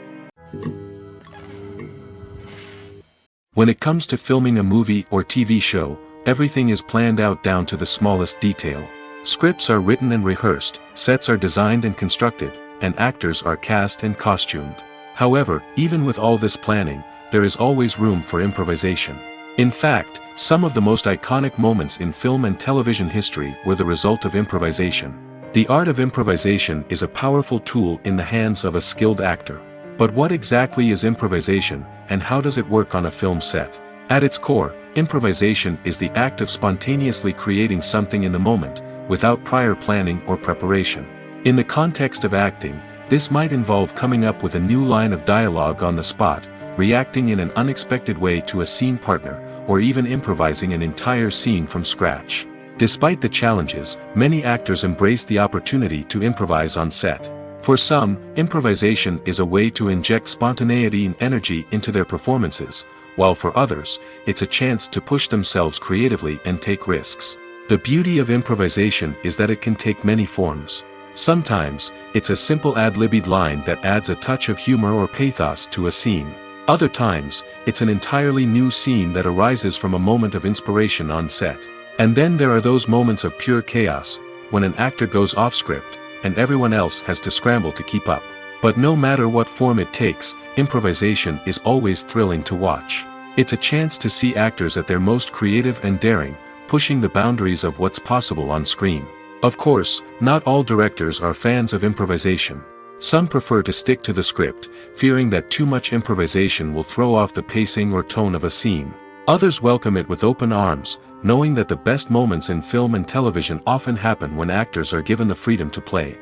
When it comes to filming a movie or TV show, everything is planned out down to the smallest detail. Scripts are written and rehearsed, sets are designed and constructed, and actors are cast and costumed. However, even with all this planning, there is always room for improvisation. In fact, some of the most iconic moments in film and television history were the result of improvisation. The art of improvisation is a powerful tool in the hands of a skilled actor. But what exactly is improvisation, and how does it work on a film set? At its core, improvisation is the act of spontaneously creating something in the moment, without prior planning or preparation. In the context of acting, this might involve coming up with a new line of dialogue on the spot, reacting in an unexpected way to a scene partner, or even improvising an entire scene from scratch. Despite the challenges, many actors embrace the opportunity to improvise on set. For some, improvisation is a way to inject spontaneity and energy into their performances, while for others, it's a chance to push themselves creatively and take risks. The beauty of improvisation is that it can take many forms. Sometimes, it's a simple ad-libbed line that adds a touch of humor or pathos to a scene. Other times, it's an entirely new scene that arises from a moment of inspiration on set. And then there are those moments of pure chaos, when an actor goes off script, and everyone else has to scramble to keep up. But no matter what form it takes, improvisation is always thrilling to watch. It's a chance to see actors at their most creative and daring, pushing the boundaries of what's possible on screen. Of course, not all directors are fans of improvisation. Some prefer to stick to the script, fearing that too much improvisation will throw off the pacing or tone of a scene. Others welcome it with open arms, knowing that the best moments in film and television often happen when actors are given the freedom to play.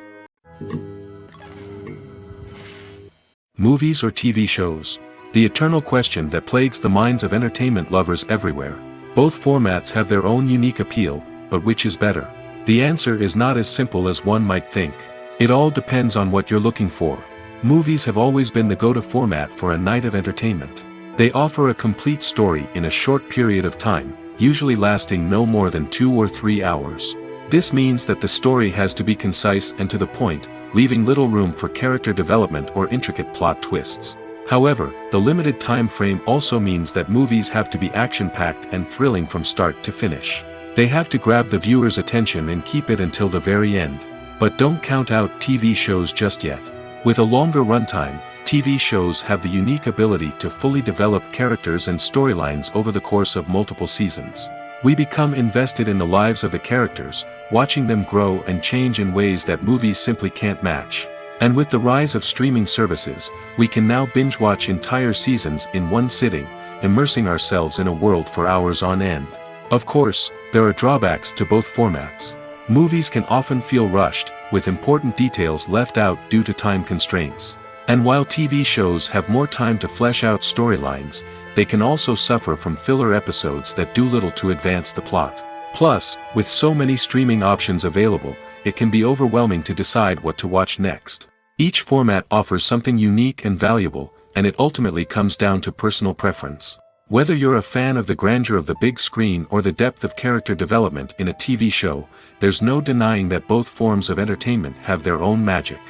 Movies or TV shows. the eternal question that plagues the minds of entertainment lovers everywhere. Both formats have their own unique appeal, but which is better? The answer is not as simple as one might think. It all depends on what you're looking for. Movies have always been the go-to format for a night of entertainment. They offer a complete story in a short period of time, usually lasting no more than 2 or 3 hours. This means that the story has to be concise and to the point, leaving little room for character development or intricate plot twists. However, the limited time frame also means that movies have to be action-packed and thrilling from start to finish. They have to grab the viewer's attention and keep it until the very end. But don't count out TV shows just yet. With a longer runtime, TV shows have the unique ability to fully develop characters and storylines over the course of multiple seasons. We become invested in the lives of the characters, watching them grow and change in ways that movies simply can't match. And with the rise of streaming services, we can now binge-watch entire seasons in one sitting, immersing ourselves in a world for hours on end. Of course, there are drawbacks to both formats. Movies can often feel rushed, with important details left out due to time constraints. And while TV shows have more time to flesh out storylines, they can also suffer from filler episodes that do little to advance the plot. Plus, with so many streaming options available, it can be overwhelming to decide what to watch next. Each format offers something unique and valuable, and it ultimately comes down to personal preference. Whether you're a fan of the grandeur of the big screen or the depth of character development in a TV show, there's no denying that both forms of entertainment have their own magic.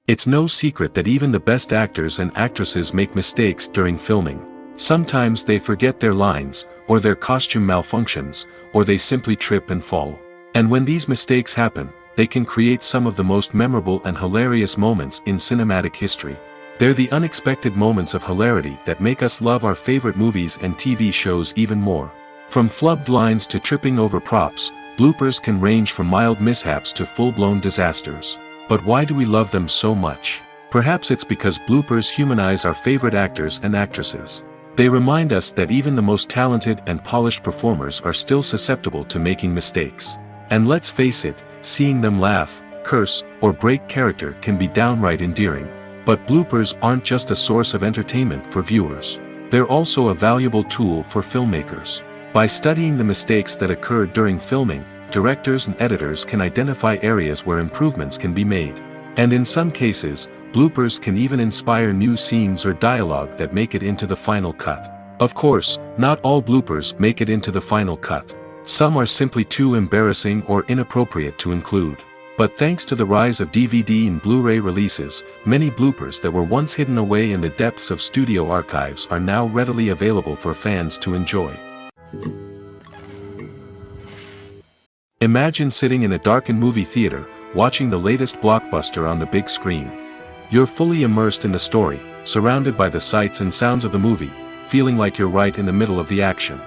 It's no secret that even the best actors and actresses make mistakes during filming. Sometimes they forget their lines, or their costume malfunctions, or they simply trip and fall. And when these mistakes happen, they can create some of the most memorable and hilarious moments in cinematic history. They're the unexpected moments of hilarity that make us love our favorite movies and TV shows even more. From flubbed lines to tripping over props, bloopers can range from mild mishaps to full-blown disasters. But why do we love them so much? Perhaps it's because bloopers humanize our favorite actors and actresses. They remind us that even the most talented and polished performers are still susceptible to making mistakes. And let's face it, seeing them laugh, curse, or break character can be downright endearing. But bloopers aren't just a source of entertainment for viewers. They're also a valuable tool for filmmakers. By studying the mistakes that occurred during filming, directors and editors can identify areas where improvements can be made. And in some cases, bloopers can even inspire new scenes or dialogue that make it into the final cut. Of course, not all bloopers make it into the final cut. Some are simply too embarrassing or inappropriate to include. But thanks to the rise of DVD and Blu-ray releases, many bloopers that were once hidden away in the depths of studio archives are now readily available for fans to enjoy. Imagine sitting in a darkened movie theater, watching the latest blockbuster on the big screen. You're fully immersed in the story, surrounded by the sights and sounds of the movie, feeling like you're right in the middle of the action.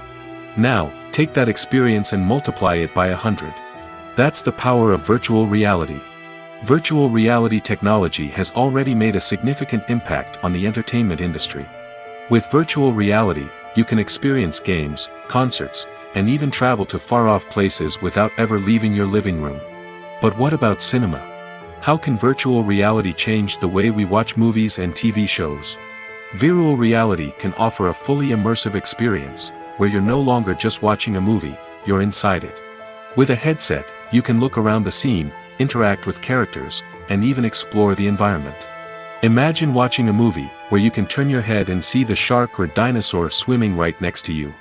Now, take that experience and multiply it by 100. That's the power of virtual reality. Virtual reality technology has already made a significant impact on the entertainment industry. With virtual reality, you can experience games, concerts, and even travel to far-off places without ever leaving your living room. But what about cinema? How can virtual reality change the way we watch movies and TV shows? Virtual reality can offer a fully immersive experience, where you're no longer just watching a movie, you're inside it. With a headset, you can look around the scene, interact with characters, and even explore the environment. Imagine watching a movie, where you can turn your head and see the shark or dinosaur swimming right next to you.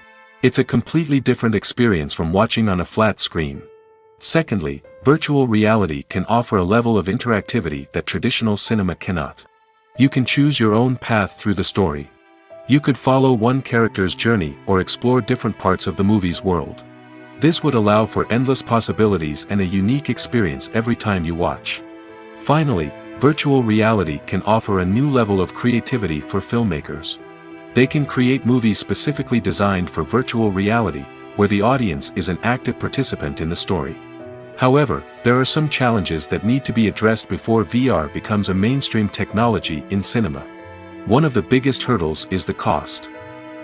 It's a completely different experience from watching on a flat screen. Secondly, virtual reality can offer a level of interactivity that traditional cinema cannot. You can choose your own path through the story. You could follow one character's journey or explore different parts of the movie's world. This would allow for endless possibilities and a unique experience every time you watch. Finally, virtual reality can offer a new level of creativity for filmmakers. They can create movies specifically designed for virtual reality, where the audience is an active participant in the story. However, there are some challenges that need to be addressed before VR becomes a mainstream technology in cinema. One of the biggest hurdles is the cost.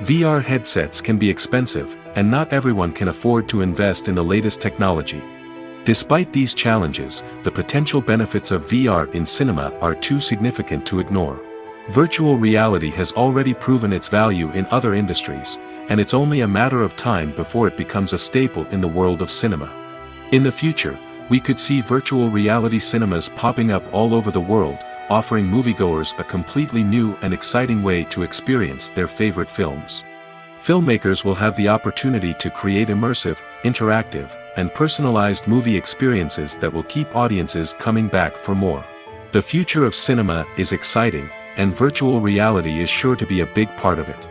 VR headsets can be expensive, and not everyone can afford to invest in the latest technology. Despite these challenges, the potential benefits of VR in cinema are too significant to ignore. Virtual reality has already proven its value in other industries, and it's only a matter of time before it becomes a staple in the world of cinema. In the future, we could see virtual reality cinemas popping up all over the world, offering moviegoers a completely new and exciting way to experience their favorite films. Filmmakers will have the opportunity to create immersive, interactive, and personalized movie experiences that will keep audiences coming back for more. The future of cinema is exciting, and virtual reality is sure to be a big part of it.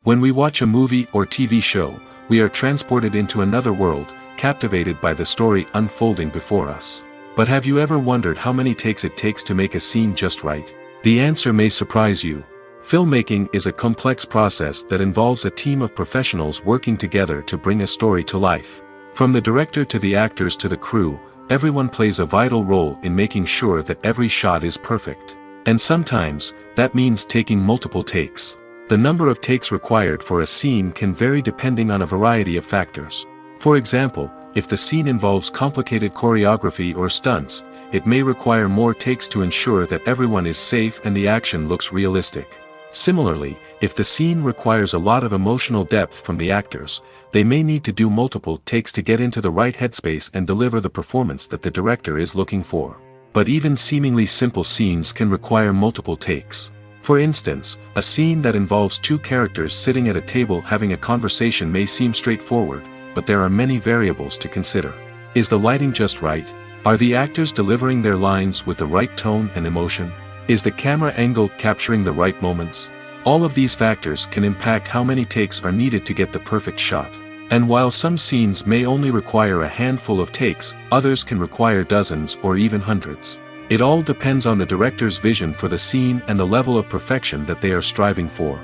When we watch a movie or TV show, we are transported into another world, captivated by the story unfolding before us. But have you ever wondered how many takes it takes to make a scene just right? The answer may surprise you. Filmmaking is a complex process that involves a team of professionals working together to bring a story to life. From the director to the actors to the crew, everyone plays a vital role in making sure that every shot is perfect. And sometimes, that means taking multiple takes. The number of takes required for a scene can vary depending on a variety of factors. For example, if the scene involves complicated choreography or stunts, it may require more takes to ensure that everyone is safe and the action looks realistic. Similarly, if the scene requires a lot of emotional depth from the actors, they may need to do multiple takes to get into the right headspace and deliver the performance that the director is looking for. But even seemingly simple scenes can require multiple takes. For instance, a scene that involves two characters sitting at a table having a conversation may seem straightforward, but there are many variables to consider. Is the lighting just right? Are the actors delivering their lines with the right tone and emotion? Is the camera angle capturing the right moments? All of these factors can impact how many takes are needed to get the perfect shot. And while some scenes may only require a handful of takes, others can require dozens or even hundreds. It all depends on the director's vision for the scene and the level of perfection that they are striving for.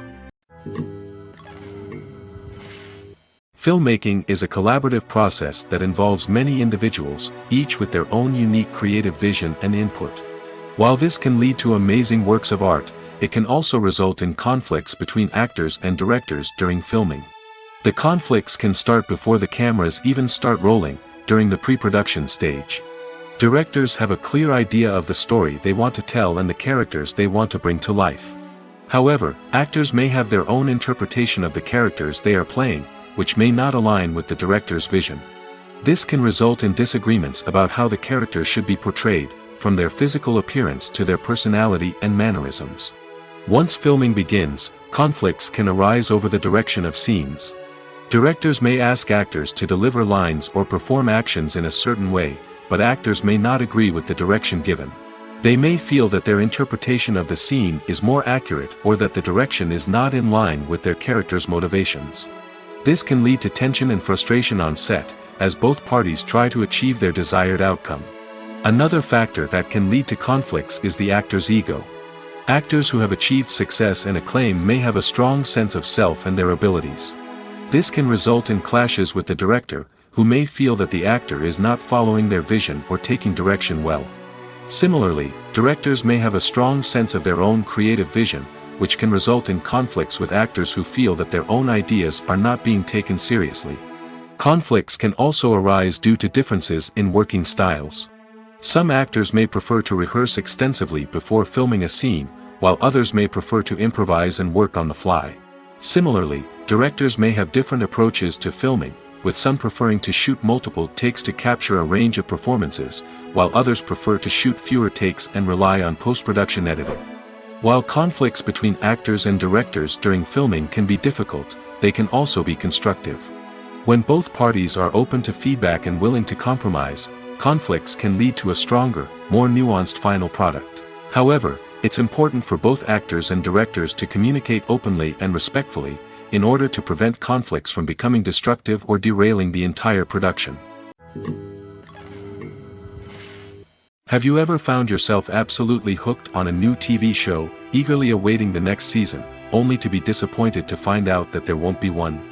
Filmmaking is a collaborative process that involves many individuals, each with their own unique creative vision and input. While this can lead to amazing works of art, it can also result in conflicts between actors and directors during filming. The conflicts can start before the cameras even start rolling, during the pre-production stage. Directors have a clear idea of the story they want to tell and the characters they want to bring to life. However, actors may have their own interpretation of the characters they are playing, which may not align with the director's vision. This can result in disagreements about how the characters should be portrayed, from their physical appearance to their personality and mannerisms. Once filming begins, conflicts can arise over the direction of scenes. Directors may ask actors to deliver lines or perform actions in a certain way, but actors may not agree with the direction given. They may feel that their interpretation of the scene is more accurate or that the direction is not in line with their character's motivations. This can lead to tension and frustration on set, as both parties try to achieve their desired outcome. Another factor that can lead to conflicts is the actor's ego. Actors who have achieved success and acclaim may have a strong sense of self and their abilities. This can result in clashes with the director, who may feel that the actor is not following their vision or taking direction well. Similarly, directors may have a strong sense of their own creative vision, which can result in conflicts with actors who feel that their own ideas are not being taken seriously. Conflicts can also arise due to differences in working styles. Some actors may prefer to rehearse extensively before filming a scene, while others may prefer to improvise and work on the fly. Similarly, directors may have different approaches to filming, with some preferring to shoot multiple takes to capture a range of performances, while others prefer to shoot fewer takes and rely on post-production editing. While conflicts between actors and directors during filming can be difficult, they can also be constructive. When both parties are open to feedback and willing to compromise, conflicts can lead to a stronger, more nuanced final product. However, it's important for both actors and directors to communicate openly and respectfully, in order to prevent conflicts from becoming destructive or derailing the entire production. Have you ever found yourself absolutely hooked on a new TV show, eagerly awaiting the next season, only to be disappointed to find out that there won't be one?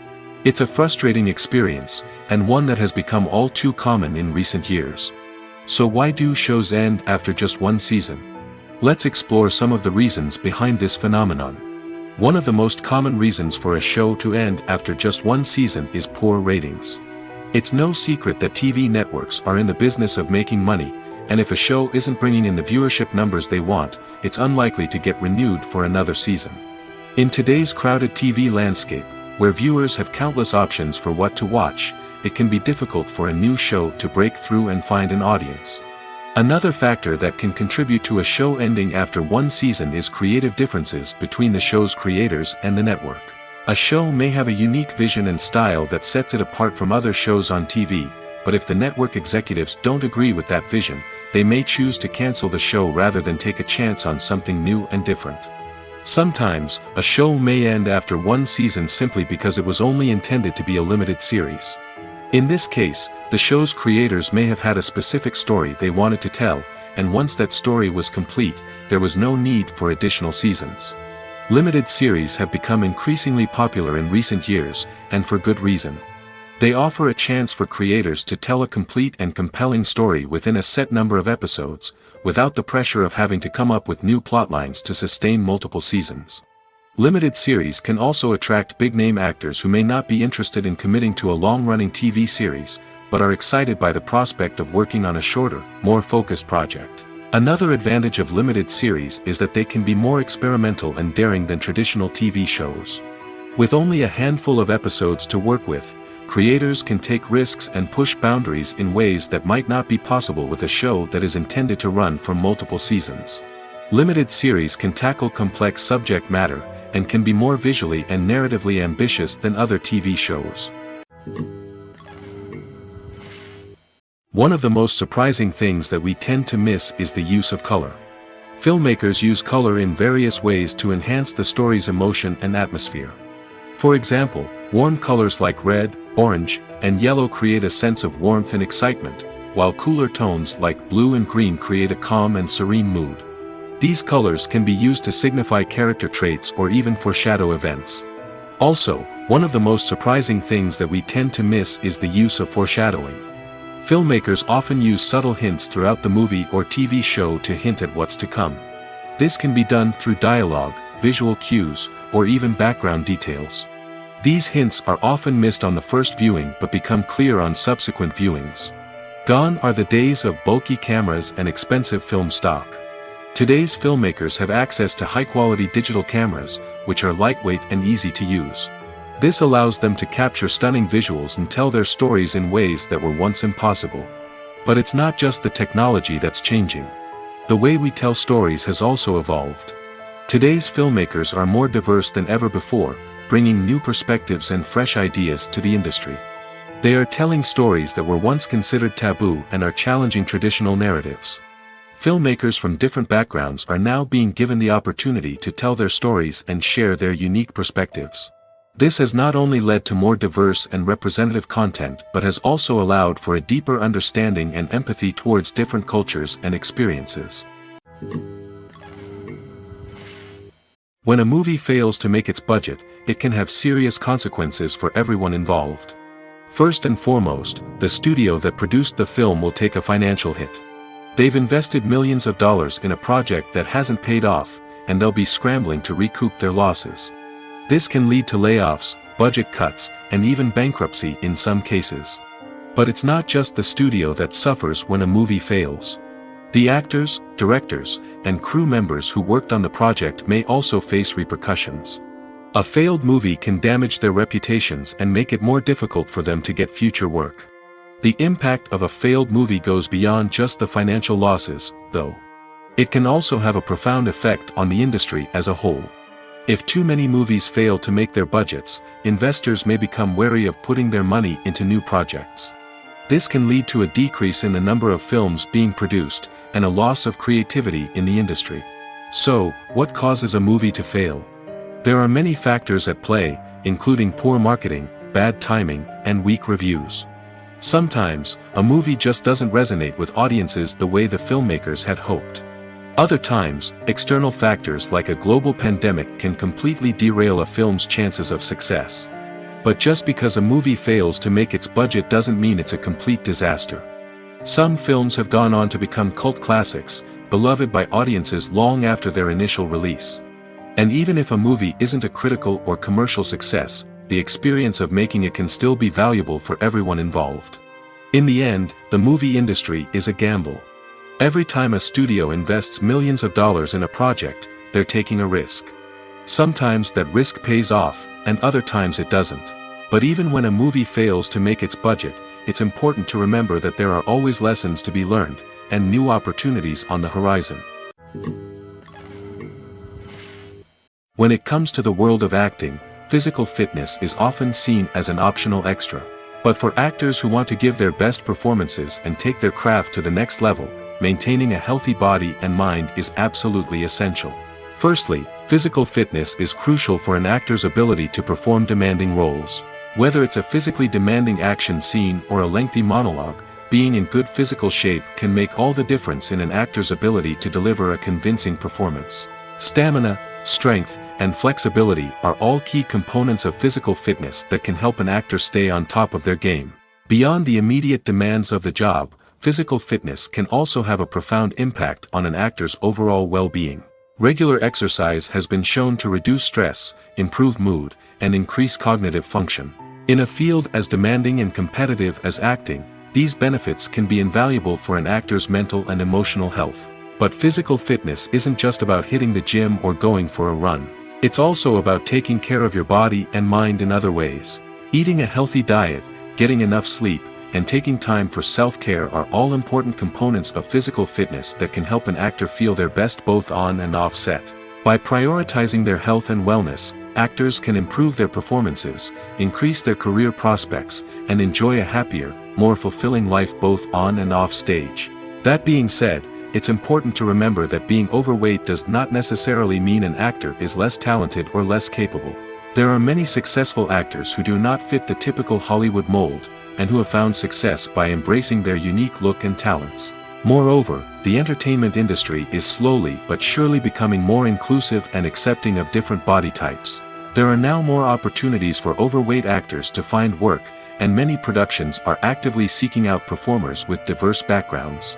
It's a frustrating experience, and one that has become all too common in recent years. So why do shows end after just one season? Let's explore some of the reasons behind this phenomenon. One of the most common reasons for a show to end after just one season is poor ratings. It's no secret that TV networks are in the business of making money, and if a show isn't bringing in the viewership numbers they want, it's unlikely to get renewed for another season. In today's crowded TV landscape, where viewers have countless options for what to watch, it can be difficult for a new show to break through and find an audience. Another factor that can contribute to a show ending after one season is creative differences between the show's creators and the network. A show may have a unique vision and style that sets it apart from other shows on TV, but if the network executives don't agree with that vision, they may choose to cancel the show rather than take a chance on something new and different. Sometimes, a show may end after one season simply because it was only intended to be a limited series. In this case, the show's creators may have had a specific story they wanted to tell, and once that story was complete, there was no need for additional seasons. Limited series have become increasingly popular in recent years, and for good reason. They offer a chance for creators to tell a complete and compelling story within a set number of episodes, without the pressure of having to come up with new plotlines to sustain multiple seasons. Limited series can also attract big-name actors who may not be interested in committing to a long-running TV series, but are excited by the prospect of working on a shorter, more focused project. Another advantage of limited series is that they can be more experimental and daring than traditional TV shows. With only a handful of episodes to work with, creators can take risks and push boundaries in ways that might not be possible with a show that is intended to run for multiple seasons. Limited series can tackle complex subject matter, and can be more visually and narratively ambitious than other TV shows. One of the most surprising things that we tend to miss is the use of color. Filmmakers use color in various ways to enhance the story's emotion and atmosphere. For example, warm colors like red, orange, and yellow create a sense of warmth and excitement, while cooler tones like blue and green create a calm and serene mood. These colors can be used to signify character traits or even foreshadow events. Also, one of the most surprising things that we tend to miss is the use of foreshadowing. Filmmakers often use subtle hints throughout the movie or TV show to hint at what's to come. This can be done through dialogue, visual cues, or even background details. These hints are often missed on the first viewing but become clear on subsequent viewings. Gone are the days of bulky cameras and expensive film stock. Today's filmmakers have access to high-quality digital cameras, which are lightweight and easy to use. This allows them to capture stunning visuals and tell their stories in ways that were once impossible. But it's not just the technology that's changing. The way we tell stories has also evolved. Today's filmmakers are more diverse than ever before, bringing new perspectives and fresh ideas to the industry. They are telling stories that were once considered taboo and are challenging traditional narratives. Filmmakers from different backgrounds are now being given the opportunity to tell their stories and share their unique perspectives. This has not only led to more diverse and representative content but has also allowed for a deeper understanding and empathy towards different cultures and experiences. When a movie fails to make its budget, it can have serious consequences for everyone involved. First and foremost, the studio that produced the film will take a financial hit. They've invested millions of dollars in a project that hasn't paid off, and they'll be scrambling to recoup their losses. This can lead to layoffs, budget cuts, and even bankruptcy in some cases. But it's not just the studio that suffers when a movie fails. The actors, directors, and crew members who worked on the project may also face repercussions. A failed movie can damage their reputations and make it more difficult for them to get future work. The impact of a failed movie goes beyond just the financial losses, though. It can also have a profound effect on the industry as a whole. If too many movies fail to make their budgets, investors may become wary of putting their money into new projects. This can lead to a decrease in the number of films being produced, and a loss of creativity in the industry. So, what causes a movie to fail? There are many factors at play, including poor marketing, bad timing, and weak reviews. Sometimes, a movie just doesn't resonate with audiences the way the filmmakers had hoped. Other times, external factors like a global pandemic can completely derail a film's chances of success. But just because a movie fails to make its budget doesn't mean it's a complete disaster. Some films have gone on to become cult classics, beloved by audiences long after their initial release. And even if a movie isn't a critical or commercial success, the experience of making it can still be valuable for everyone involved. In the end, the movie industry is a gamble. Every time a studio invests millions of dollars in a project, they're taking a risk. Sometimes that risk pays off, and other times it doesn't. But even when a movie fails to make its budget, it's important to remember that there are always lessons to be learned, and new opportunities on the horizon. When it comes to the world of acting, physical fitness is often seen as an optional extra. But for actors who want to give their best performances and take their craft to the next level, maintaining a healthy body and mind is absolutely essential. Firstly, physical fitness is crucial for an actor's ability to perform demanding roles. Whether it's a physically demanding action scene or a lengthy monologue, being in good physical shape can make all the difference in an actor's ability to deliver a convincing performance. Stamina, strength, and flexibility are all key components of physical fitness that can help an actor stay on top of their game. Beyond the immediate demands of the job, physical fitness can also have a profound impact on an actor's overall well-being. Regular exercise has been shown to reduce stress, improve mood, and increase cognitive function. In a field as demanding and competitive as acting, these benefits can be invaluable for an actor's mental and emotional health. But physical fitness isn't just about hitting the gym or going for a run. It's also about taking care of your body and mind in other ways. Eating a healthy diet, getting enough sleep, and taking time for self-care are all important components of physical fitness that can help an actor feel their best both on and off set. By prioritizing their health and wellness, actors can improve their performances, increase their career prospects, and enjoy a happier, more fulfilling life both on and off stage. That being said, it's important to remember that being overweight does not necessarily mean an actor is less talented or less capable. There are many successful actors who do not fit the typical Hollywood mold, and who have found success by embracing their unique look and talents. Moreover, the entertainment industry is slowly but surely becoming more inclusive and accepting of different body types. There are now more opportunities for overweight actors to find work, and many productions are actively seeking out performers with diverse backgrounds.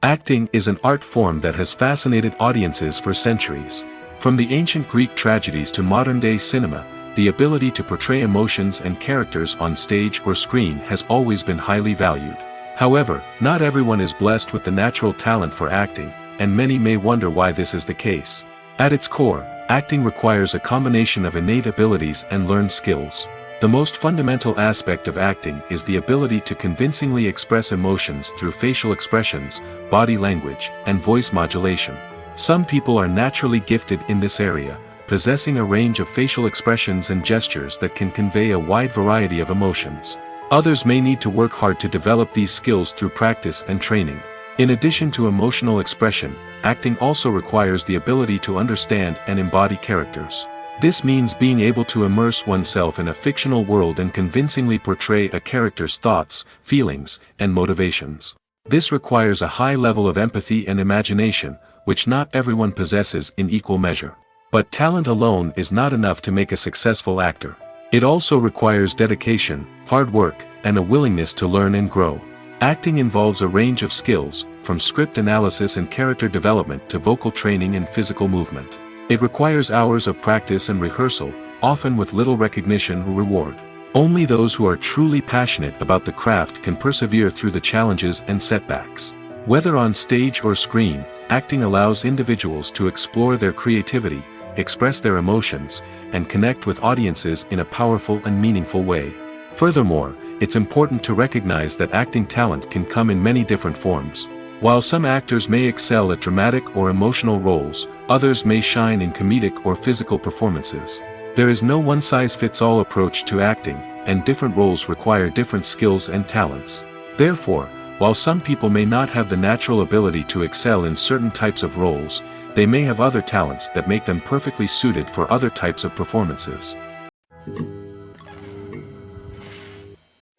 Acting is an art form that has fascinated audiences for centuries. From the ancient Greek tragedies to modern-day cinema, the ability to portray emotions and characters on stage or screen has always been highly valued. However, not everyone is blessed with the natural talent for acting, and many may wonder why this is the case. At its core, acting requires a combination of innate abilities and learned skills. The most fundamental aspect of acting is the ability to convincingly express emotions through facial expressions, body language, and voice modulation. Some people are naturally gifted in this area, possessing a range of facial expressions and gestures that can convey a wide variety of emotions. Others may need to work hard to develop these skills through practice and training. In addition to emotional expression, acting also requires the ability to understand and embody characters. This means being able to immerse oneself in a fictional world and convincingly portray a character's thoughts, feelings, and motivations. This requires a high level of empathy and imagination, which not everyone possesses in equal measure. But talent alone is not enough to make a successful actor. It also requires dedication, hard work, and a willingness to learn and grow. Acting involves a range of skills, from script analysis and character development to vocal training and physical movement. It requires hours of practice and rehearsal, often with little recognition or reward. Only those who are truly passionate about the craft can persevere through the challenges and setbacks. Whether on stage or screen, acting allows individuals to explore their creativity, express their emotions, and connect with audiences in a powerful and meaningful way. Furthermore, it's important to recognize that acting talent can come in many different forms. While some actors may excel at dramatic or emotional roles, others may shine in comedic or physical performances. There is no one-size-fits-all approach to acting, and different roles require different skills and talents. Therefore, while some people may not have the natural ability to excel in certain types of roles, they may have other talents that make them perfectly suited for other types of performances.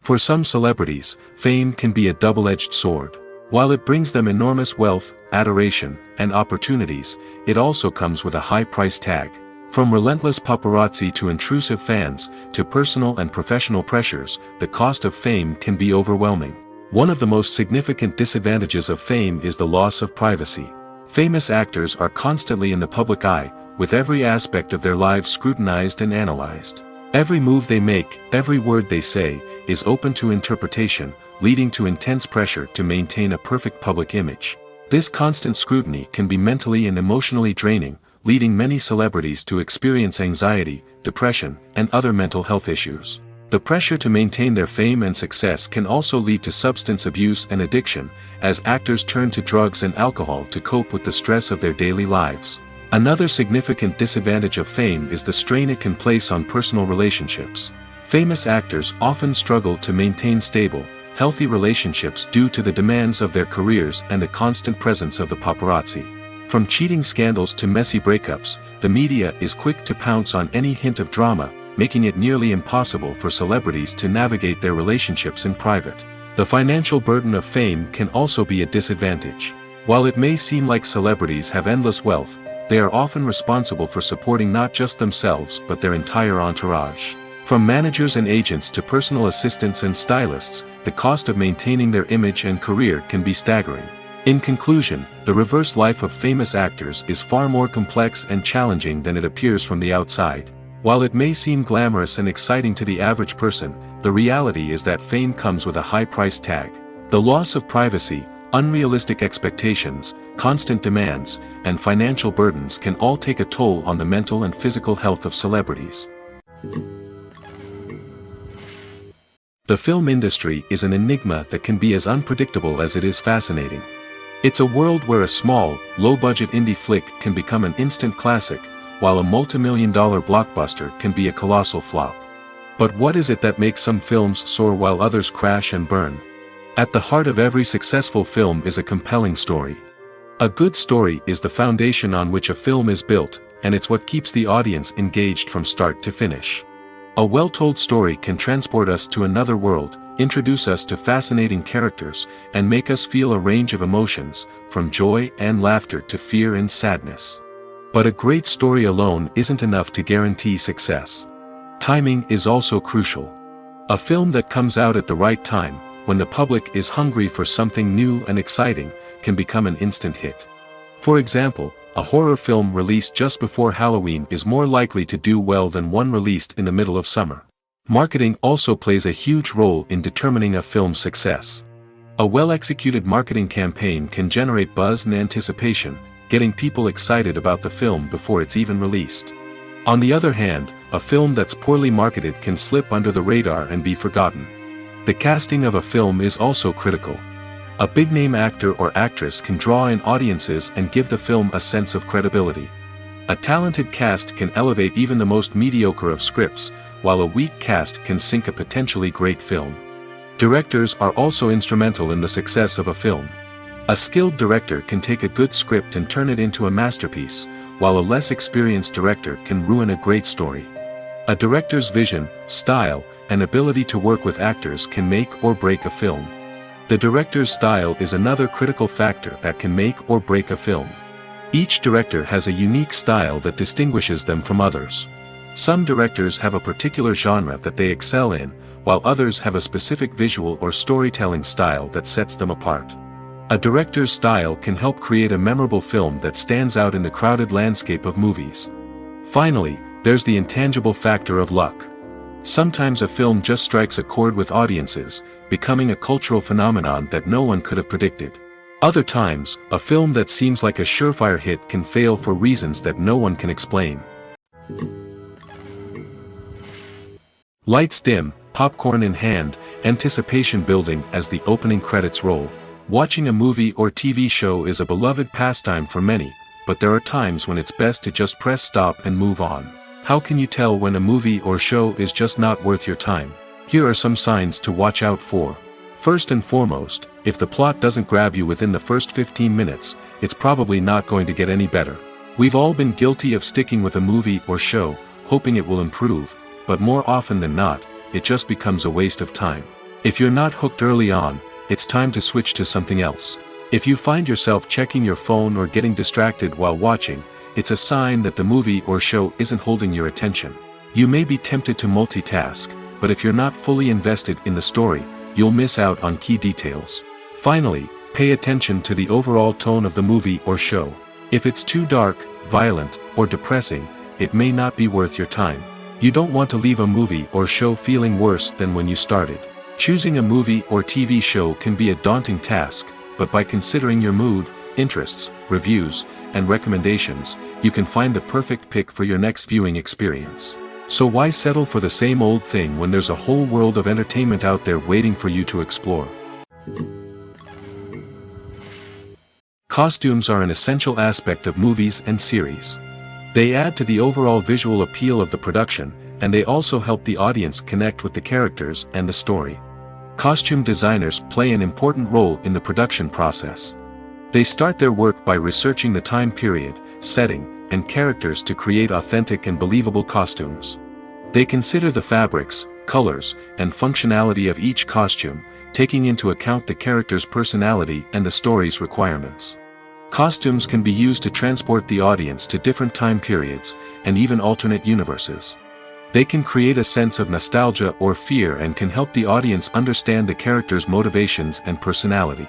For some celebrities, fame can be a double-edged sword. While it brings them enormous wealth, adoration, and opportunities, it also comes with a high price tag. From relentless paparazzi to intrusive fans, to personal and professional pressures, the cost of fame can be overwhelming. One of the most significant disadvantages of fame is the loss of privacy. Famous actors are constantly in the public eye, with every aspect of their lives scrutinized and analyzed. Every move they make, every word they say, is open to interpretation, leading to intense pressure to maintain a perfect public image. This constant scrutiny can be mentally and emotionally draining, leading many celebrities to experience anxiety, depression, and other mental health issues. The pressure to maintain their fame and success can also lead to substance abuse and addiction, as actors turn to drugs and alcohol to cope with the stress of their daily lives. Another significant disadvantage of fame is the strain it can place on personal relationships. Famous actors often struggle to maintain stable, healthy relationships due to the demands of their careers and the constant presence of the paparazzi. From cheating scandals to messy breakups, the media is quick to pounce on any hint of drama, making it nearly impossible for celebrities to navigate their relationships in private. The financial burden of fame can also be a disadvantage. While it may seem like celebrities have endless wealth, they are often responsible for supporting not just themselves but their entire entourage. From managers and agents to personal assistants and stylists, the cost of maintaining their image and career can be staggering. In conclusion, the reverse life of famous actors is far more complex and challenging than it appears from the outside. While it may seem glamorous and exciting to the average person, the reality is that fame comes with a high price tag. The loss of privacy, unrealistic expectations, constant demands, and financial burdens can all take a toll on the mental and physical health of celebrities. The film industry is an enigma that can be as unpredictable as it is fascinating. It's a world where a small, low-budget indie flick can become an instant classic, while a multi-million-dollar blockbuster can be a colossal flop. But what is it that makes some films soar while others crash and burn? At the heart of every successful film is a compelling story. A good story is the foundation on which a film is built, and it's what keeps the audience engaged from start to finish. A well-told story can transport us to another world, introduce us to fascinating characters, and make us feel a range of emotions, from joy and laughter to fear and sadness. But a great story alone isn't enough to guarantee success. Timing is also crucial. A film that comes out at the right time, when the public is hungry for something new and exciting, can become an instant hit. For example, a horror film released just before Halloween is more likely to do well than one released in the middle of summer. Marketing also plays a huge role in determining a film's success. A well-executed marketing campaign can generate buzz and anticipation, getting people excited about the film before it's even released. On the other hand, a film that's poorly marketed can slip under the radar and be forgotten. The casting of a film is also critical. A big-name actor or actress can draw in audiences and give the film a sense of credibility. A talented cast can elevate even the most mediocre of scripts, while a weak cast can sink a potentially great film. Directors are also instrumental in the success of a film. A skilled director can take a good script and turn it into a masterpiece, while a less experienced director can ruin a great story. A director's vision, style, and ability to work with actors can make or break a film. The director's style is another critical factor that can make or break a film. Each director has a unique style that distinguishes them from others. Some directors have a particular genre that they excel in, while others have a specific visual or storytelling style that sets them apart. A director's style can help create a memorable film that stands out in the crowded landscape of movies. Finally, there's the intangible factor of luck. Sometimes a film just strikes a chord with audiences, becoming a cultural phenomenon that no one could have predicted. Other times, a film that seems like a surefire hit can fail for reasons that no one can explain. Lights dim, popcorn in hand, anticipation building as the opening credits roll. Watching a movie or TV show is a beloved pastime for many, but there are times when it's best to just press stop and move on. How can you tell when a movie or show is just not worth your time? Here are some signs to watch out for. First and foremost, if the plot doesn't grab you within the first 15 minutes, it's probably not going to get any better. We've all been guilty of sticking with a movie or show, hoping it will improve, but more often than not, it just becomes a waste of time. If you're not hooked early on, it's time to switch to something else. If you find yourself checking your phone or getting distracted while watching, it's a sign that the movie or show isn't holding your attention. You may be tempted to multitask, but if you're not fully invested in the story, you'll miss out on key details. Finally, pay attention to the overall tone of the movie or show. If it's too dark, violent, or depressing, it may not be worth your time. You don't want to leave a movie or show feeling worse than when you started. Choosing a movie or TV show can be a daunting task, but by considering your mood, interests, reviews, and recommendations, you can find the perfect pick for your next viewing experience. So why settle for the same old thing when there's a whole world of entertainment out there waiting for you to explore? Costumes are an essential aspect of movies and series. They add to the overall visual appeal of the production, and they also help the audience connect with the characters and the story. Costume designers play an important role in the production process. They start their work by researching the time period, setting, and characters to create authentic and believable costumes. They consider the fabrics, colors, and functionality of each costume, taking into account the character's personality and the story's requirements. Costumes can be used to transport the audience to different time periods, and even alternate universes. They can create a sense of nostalgia or fear and can help the audience understand the character's motivations and personality.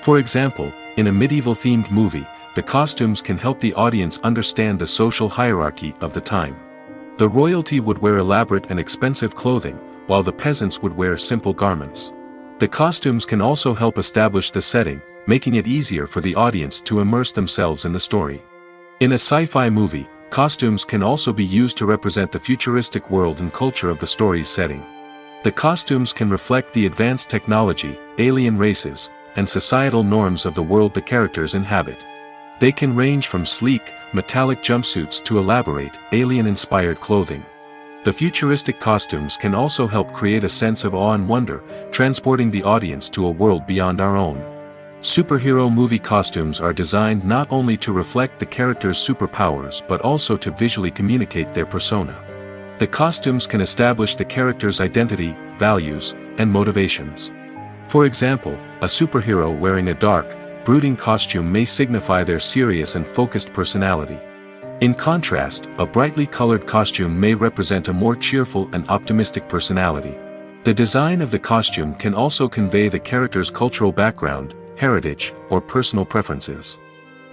For example, in a medieval-themed movie, the costumes can help the audience understand the social hierarchy of the time. The royalty would wear elaborate and expensive clothing, while the peasants would wear simple garments. The costumes can also help establish the setting, making it easier for the audience to immerse themselves in the story. In a sci-fi movie, costumes can also be used to represent the futuristic world and culture of the story's setting. The costumes can reflect the advanced technology, alien races, and societal norms of the world the characters inhabit. They can range from sleek, metallic jumpsuits to elaborate, alien-inspired clothing. The futuristic costumes can also help create a sense of awe and wonder, transporting the audience to a world beyond our own. Superhero movie costumes are designed not only to reflect the character's superpowers but also to visually communicate their persona. The costumes can establish the character's identity, values, and motivations. For example, a superhero wearing a dark, brooding costume may signify their serious and focused personality. In contrast, a brightly colored costume may represent a more cheerful and optimistic personality. The design of the costume can also convey the character's cultural background, heritage, or personal preferences.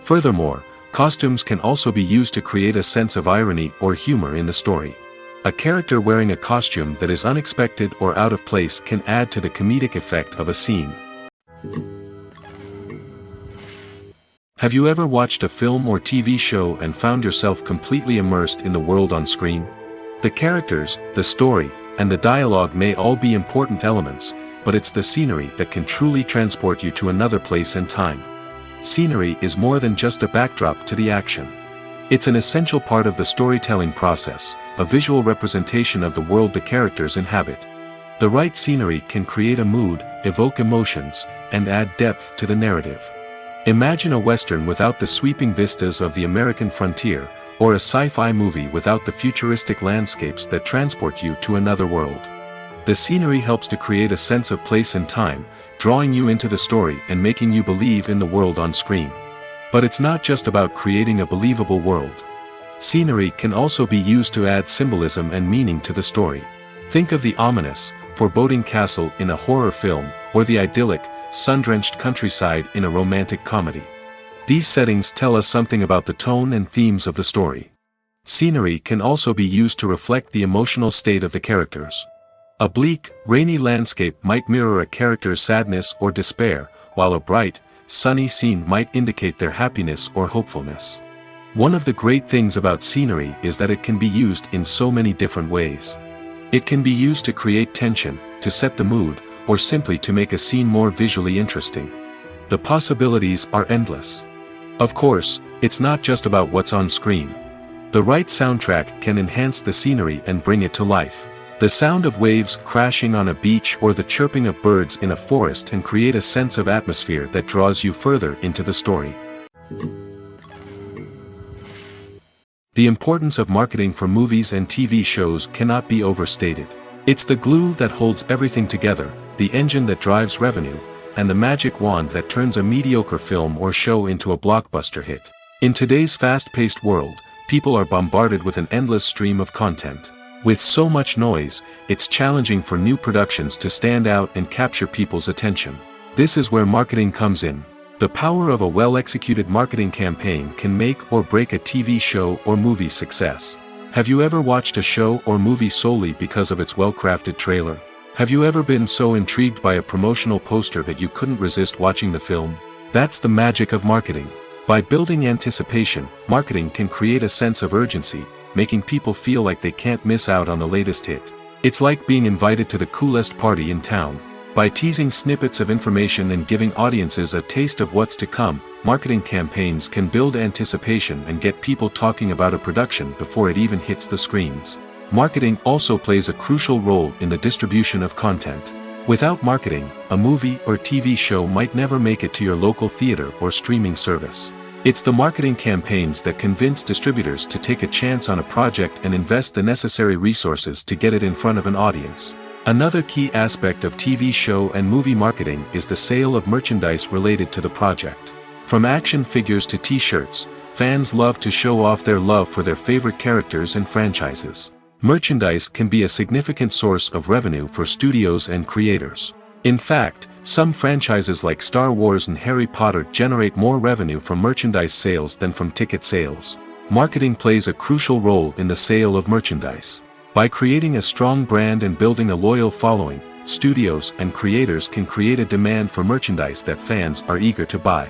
Furthermore, costumes can also be used to create a sense of irony or humor in the story. A character wearing a costume that is unexpected or out of place can add to the comedic effect of a scene. Have you ever watched a film or TV show and found yourself completely immersed in the world on screen? The characters, the story, and the dialogue may all be important elements, but it's the scenery that can truly transport you to another place and time. Scenery is more than just a backdrop to the action. It's an essential part of the storytelling process, a visual representation of the world the characters inhabit. The right scenery can create a mood, evoke emotions, and add depth to the narrative. Imagine a Western without the sweeping vistas of the American frontier, or a sci-fi movie without the futuristic landscapes that transport you to another world. The scenery helps to create a sense of place and time, drawing you into the story and making you believe in the world on screen. But it's not just about creating a believable world. Scenery can also be used to add symbolism and meaning to the story. Think of the ominous, foreboding castle in a horror film, or the idyllic, sun-drenched countryside in a romantic comedy. These settings tell us something about the tone and themes of the story. Scenery can also be used to reflect the emotional state of the characters. A bleak, rainy landscape might mirror a character's sadness or despair, while a bright, sunny scene might indicate their happiness or hopefulness. One of the great things about scenery is that it can be used in so many different ways. It can be used to create tension, to set the mood, or simply to make a scene more visually interesting. The possibilities are endless. Of course, it's not just about what's on screen. The right soundtrack can enhance the scenery and bring it to life. The sound of waves crashing on a beach or the chirping of birds in a forest can create a sense of atmosphere that draws you further into the story. The importance of marketing for movies and TV shows cannot be overstated. It's the glue that holds everything together, the engine that drives revenue, and the magic wand that turns a mediocre film or show into a blockbuster hit. In today's fast-paced world, people are bombarded with an endless stream of content. With so much noise, it's challenging for new productions to stand out and capture people's attention. This is where marketing comes in. The power of a well-executed marketing campaign can make or break a TV show or movie's success. Have you ever watched a show or movie solely because of its well-crafted trailer? Have you ever been so intrigued by a promotional poster that you couldn't resist watching the film? That's the magic of marketing. By building anticipation, marketing can create a sense of urgency, making people feel like they can't miss out on the latest hit. It's like being invited to the coolest party in town. By teasing snippets of information and giving audiences a taste of what's to come, marketing campaigns can build anticipation and get people talking about a production before it even hits the screens. Marketing also plays a crucial role in the distribution of content. Without marketing, a movie or TV show might never make it to your local theater or streaming service. It's the marketing campaigns that convince distributors to take a chance on a project and invest the necessary resources to get it in front of an audience. Another key aspect of TV show and movie marketing is the sale of merchandise related to the project. From action figures to t-shirts, fans love to show off their love for their favorite characters and franchises. Merchandise can be a significant source of revenue for studios and creators. In fact, some franchises like Star Wars and Harry Potter generate more revenue from merchandise sales than from ticket sales. Marketing plays a crucial role in the sale of merchandise. By creating a strong brand and building a loyal following, studios and creators can create a demand for merchandise that fans are eager to buy.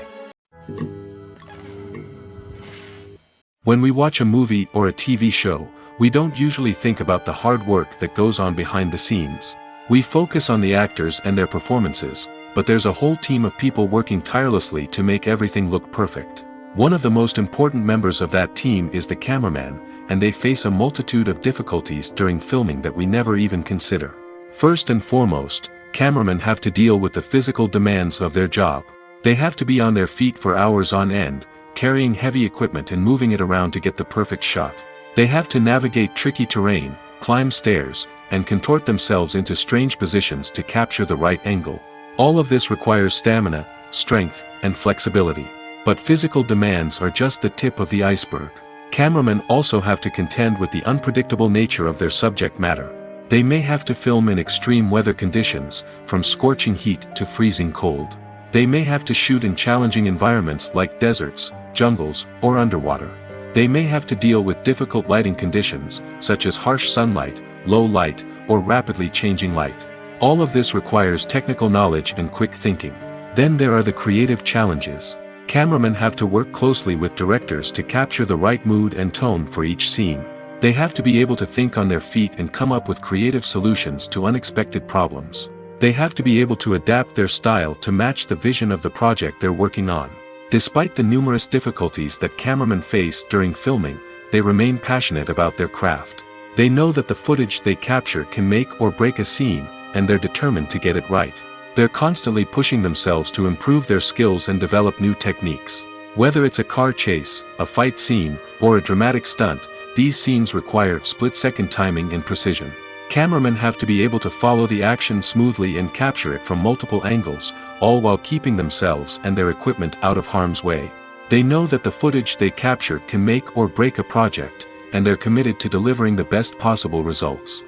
When we watch a movie or a TV show, we don't usually think about the hard work that goes on behind the scenes. We focus on the actors and their performances, but there's a whole team of people working tirelessly to make everything look perfect. One of the most important members of that team is the cameraman, and they face a multitude of difficulties during filming that we never even consider. First and foremost, cameramen have to deal with the physical demands of their job. They have to be on their feet for hours on end, carrying heavy equipment and moving it around to get the perfect shot. They have to navigate tricky terrain, climb stairs, and contort themselves into strange positions to capture the right angle. All of this requires stamina, strength, and flexibility. But physical demands are just the tip of the iceberg. Cameramen also have to contend with the unpredictable nature of their subject matter. They may have to film in extreme weather conditions, from scorching heat to freezing cold. They may have to shoot in challenging environments like deserts, jungles, or underwater. They may have to deal with difficult lighting conditions, such as harsh sunlight, low light, or rapidly changing light. All of this requires technical knowledge and quick thinking. Then there are the creative challenges. Cameramen have to work closely with directors to capture the right mood and tone for each scene. They have to be able to think on their feet and come up with creative solutions to unexpected problems. They have to be able to adapt their style to match the vision of the project they're working on. Despite the numerous difficulties that cameramen face during filming, they remain passionate about their craft. They know that the footage they capture can make or break a scene, and they're determined to get it right. They're constantly pushing themselves to improve their skills and develop new techniques. Whether it's a car chase, a fight scene, or a dramatic stunt, these scenes require split-second timing and precision. Cameramen have to be able to follow the action smoothly and capture it from multiple angles, all while keeping themselves and their equipment out of harm's way. They know that the footage they capture can make or break a project, and they're committed to delivering the best possible results.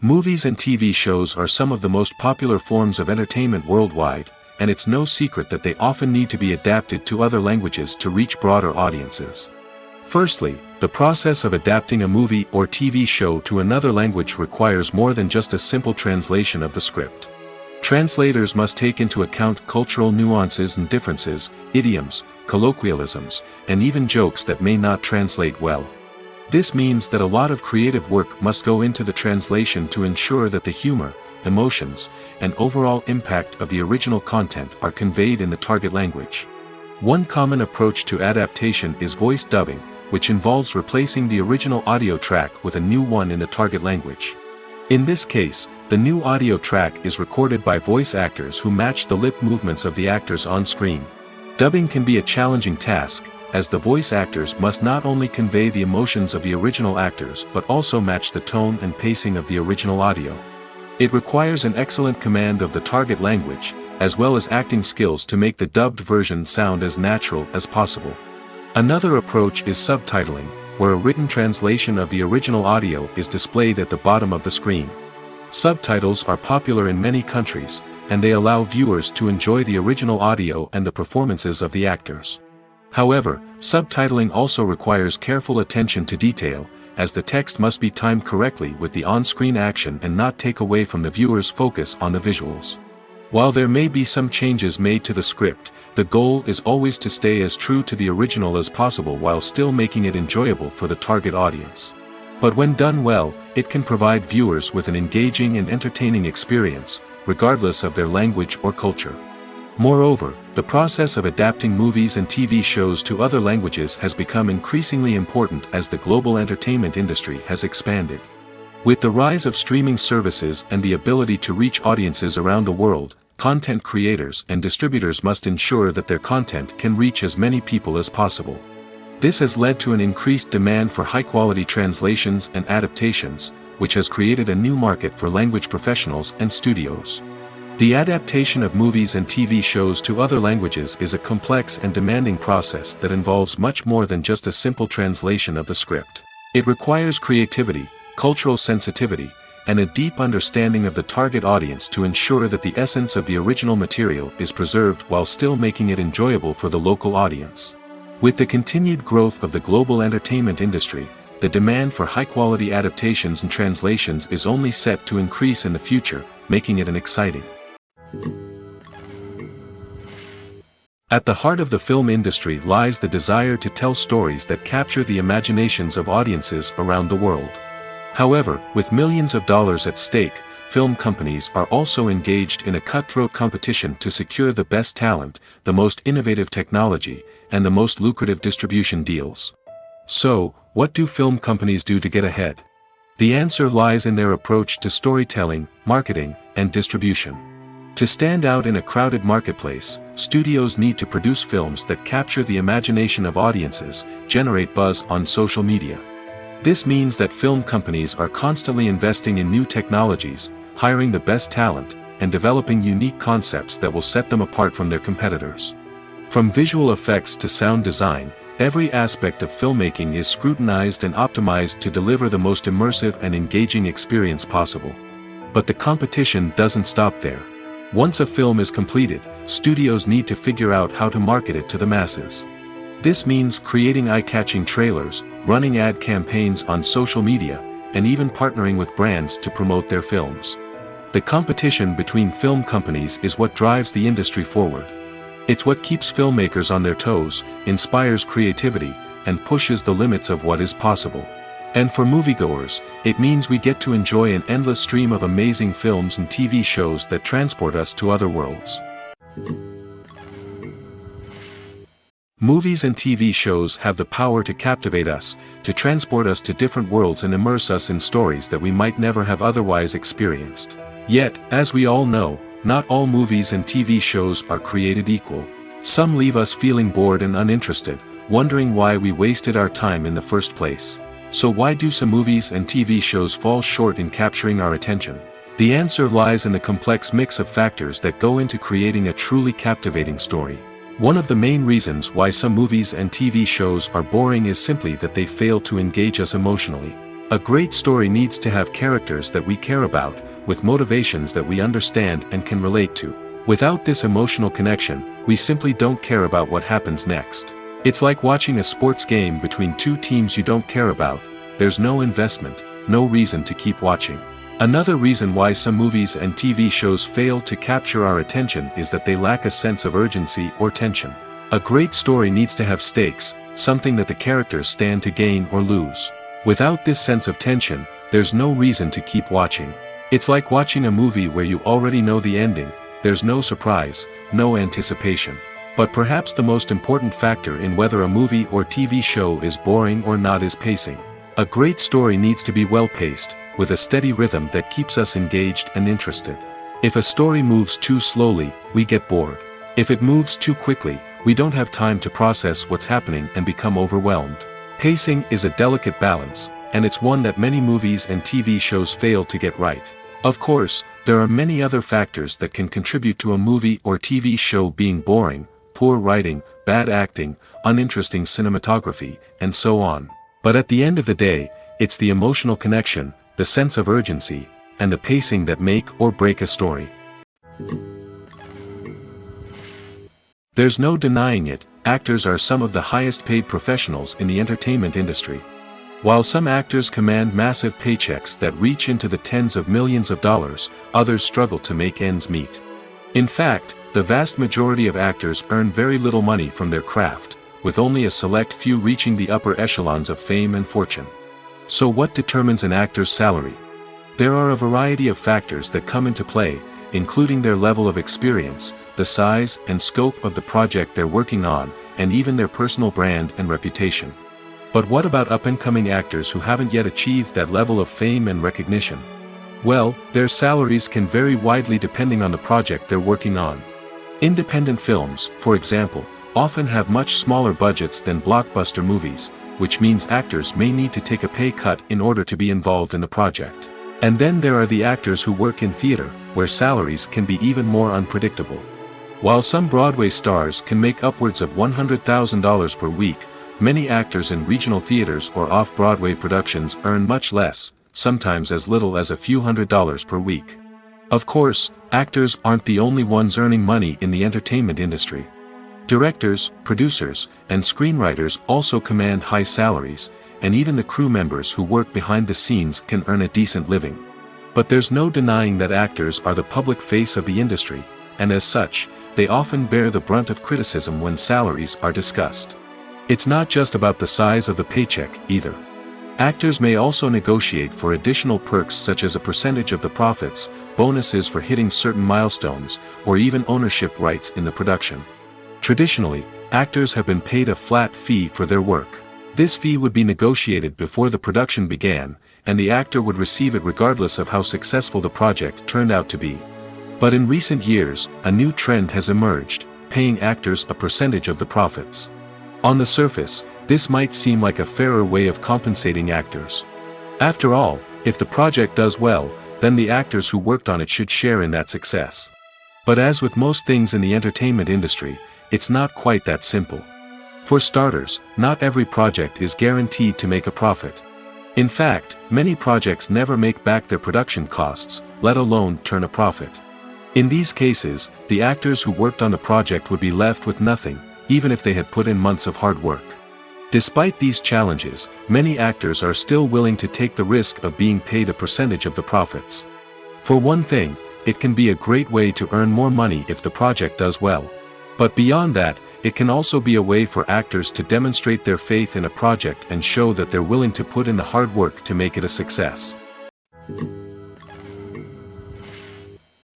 Movies and TV shows are some of the most popular forms of entertainment worldwide, and it's no secret that they often need to be adapted to other languages to reach broader audiences. Firstly, the process of adapting a movie or TV show to another language requires more than just a simple translation of the script. Translators must take into account cultural nuances and differences, idioms, colloquialisms, and even jokes that may not translate well. This means that a lot of creative work must go into the translation to ensure that the humor, emotions, and overall impact of the original content are conveyed in the target language. One common approach to adaptation is voice dubbing, which involves replacing the original audio track with a new one in the target language. In this case, the new audio track is recorded by voice actors who match the lip movements of the actors on screen. Dubbing can be a challenging task, as the voice actors must not only convey the emotions of the original actors but also match the tone and pacing of the original audio. It requires an excellent command of the target language, as well as acting skills to make the dubbed version sound as natural as possible. Another approach is subtitling, where a written translation of the original audio is displayed at the bottom of the screen. Subtitles are popular in many countries, and they allow viewers to enjoy the original audio and the performances of the actors. However, subtitling also requires careful attention to detail, as the text must be timed correctly with the on-screen action and not take away from the viewer's focus on the visuals. While there may be some changes made to the script, the goal is always to stay as true to the original as possible while still making it enjoyable for the target audience. But when done well, it can provide viewers with an engaging and entertaining experience, regardless of their language or culture. Moreover, the process of adapting movies and TV shows to other languages has become increasingly important as the global entertainment industry has expanded. With the rise of streaming services and the ability to reach audiences around the world, content creators and distributors must ensure that their content can reach as many people as possible. This has led to an increased demand for high-quality translations and adaptations, which has created a new market for language professionals and studios. The adaptation of movies and TV shows to other languages is a complex and demanding process that involves much more than just a simple translation of the script. It requires creativity, cultural sensitivity, and a deep understanding of the target audience to ensure that the essence of the original material is preserved while still making it enjoyable for the local audience. With the continued growth of the global entertainment industry, the demand for high-quality adaptations and translations is only set to increase in the future, making it exciting. At the heart of the film industry lies the desire to tell stories that capture the imaginations of audiences around the world. However, with millions of dollars at stake, film companies are also engaged in a cutthroat competition to secure the best talent, the most innovative technology, and the most lucrative distribution deals. So, what do film companies do to get ahead? The answer lies in their approach to storytelling, marketing, and distribution. To stand out in a crowded marketplace, studios need to produce films that capture the imagination of audiences, generate buzz on social media. This means that film companies are constantly investing in new technologies, hiring the best talent, and developing unique concepts that will set them apart from their competitors. From visual effects to sound design, every aspect of filmmaking is scrutinized and optimized to deliver the most immersive and engaging experience possible. But the competition doesn't stop there. Once a film is completed, studios need to figure out how to market it to the masses. This means creating eye-catching trailers, running ad campaigns on social media, and even partnering with brands to promote their films. The competition between film companies is what drives the industry forward. It's what keeps filmmakers on their toes, inspires creativity, and pushes the limits of what is possible. And for moviegoers, it means we get to enjoy an endless stream of amazing films and TV shows that transport us to other worlds. Movies and TV shows have the power to captivate us, to transport us to different worlds and immerse us in stories that we might never have otherwise experienced. Yet, as we all know, not all movies and TV shows are created equal. Some leave us feeling bored and uninterested, wondering why we wasted our time in the first place. So why do some movies and TV shows fall short in capturing our attention? The answer lies in the complex mix of factors that go into creating a truly captivating story. One of the main reasons why some movies and TV shows are boring is simply that they fail to engage us emotionally. A great story needs to have characters that we care about, with motivations that we understand and can relate to. Without this emotional connection, we simply don't care about what happens next. It's like watching a sports game between two teams you don't care about. There's no investment, no reason to keep watching. Another reason why some movies and TV shows fail to capture our attention is that they lack a sense of urgency or tension. A great story needs to have stakes, something that the characters stand to gain or lose. Without this sense of tension, there's no reason to keep watching. It's like watching a movie where you already know the ending. There's no surprise, no anticipation. But perhaps the most important factor in whether a movie or TV show is boring or not is pacing. A great story needs to be well-paced, with a steady rhythm that keeps us engaged and interested. If a story moves too slowly, we get bored. If it moves too quickly, we don't have time to process what's happening and become overwhelmed. Pacing is a delicate balance, and it's one that many movies and TV shows fail to get right. Of course, there are many other factors that can contribute to a movie or TV show being boring: poor writing, bad acting, uninteresting cinematography, and so on. But at the end of the day, it's the emotional connection, the sense of urgency, and the pacing that make or break a story. There's no denying it, actors are some of the highest paid professionals in the entertainment industry. While some actors command massive paychecks that reach into the tens of millions of dollars, others struggle to make ends meet. In fact, the vast majority of actors earn very little money from their craft, with only a select few reaching the upper echelons of fame and fortune. So what determines an actor's salary? There are a variety of factors that come into play, including their level of experience, the size and scope of the project they're working on, and even their personal brand and reputation. But what about up-and-coming actors who haven't yet achieved that level of fame and recognition? Well, their salaries can vary widely depending on the project they're working on. Independent films, for example, often have much smaller budgets than blockbuster movies, which means actors may need to take a pay cut in order to be involved in the project. And then there are the actors who work in theater, where salaries can be even more unpredictable. While some Broadway stars can make upwards of $100,000 per week, many actors in regional theaters or off-Broadway productions earn much less, sometimes as little as a few $100s per week. Of course, actors aren't the only ones earning money in the entertainment industry. Directors, producers, and screenwriters also command high salaries, and even the crew members who work behind the scenes can earn a decent living. But there's no denying that actors are the public face of the industry, and as such, they often bear the brunt of criticism when salaries are discussed. It's not just about the size of the paycheck, either. Actors may also negotiate for additional perks such as a percentage of the profits, bonuses for hitting certain milestones, or even ownership rights in the production. Traditionally, actors have been paid a flat fee for their work. This fee would be negotiated before the production began, and the actor would receive it regardless of how successful the project turned out to be. But in recent years, a new trend has emerged, paying actors a percentage of the profits. On the surface, this might seem like a fairer way of compensating actors. After all, if the project does well, then the actors who worked on it should share in that success. But as with most things in the entertainment industry, it's not quite that simple. For starters, not every project is guaranteed to make a profit. In fact, many projects never make back their production costs, let alone turn a profit. In these cases, the actors who worked on the project would be left with nothing, even if they had put in months of hard work. Despite these challenges, many actors are still willing to take the risk of being paid a percentage of the profits. For one thing, it can be a great way to earn more money if the project does well. But beyond that, it can also be a way for actors to demonstrate their faith in a project and show that they're willing to put in the hard work to make it a success.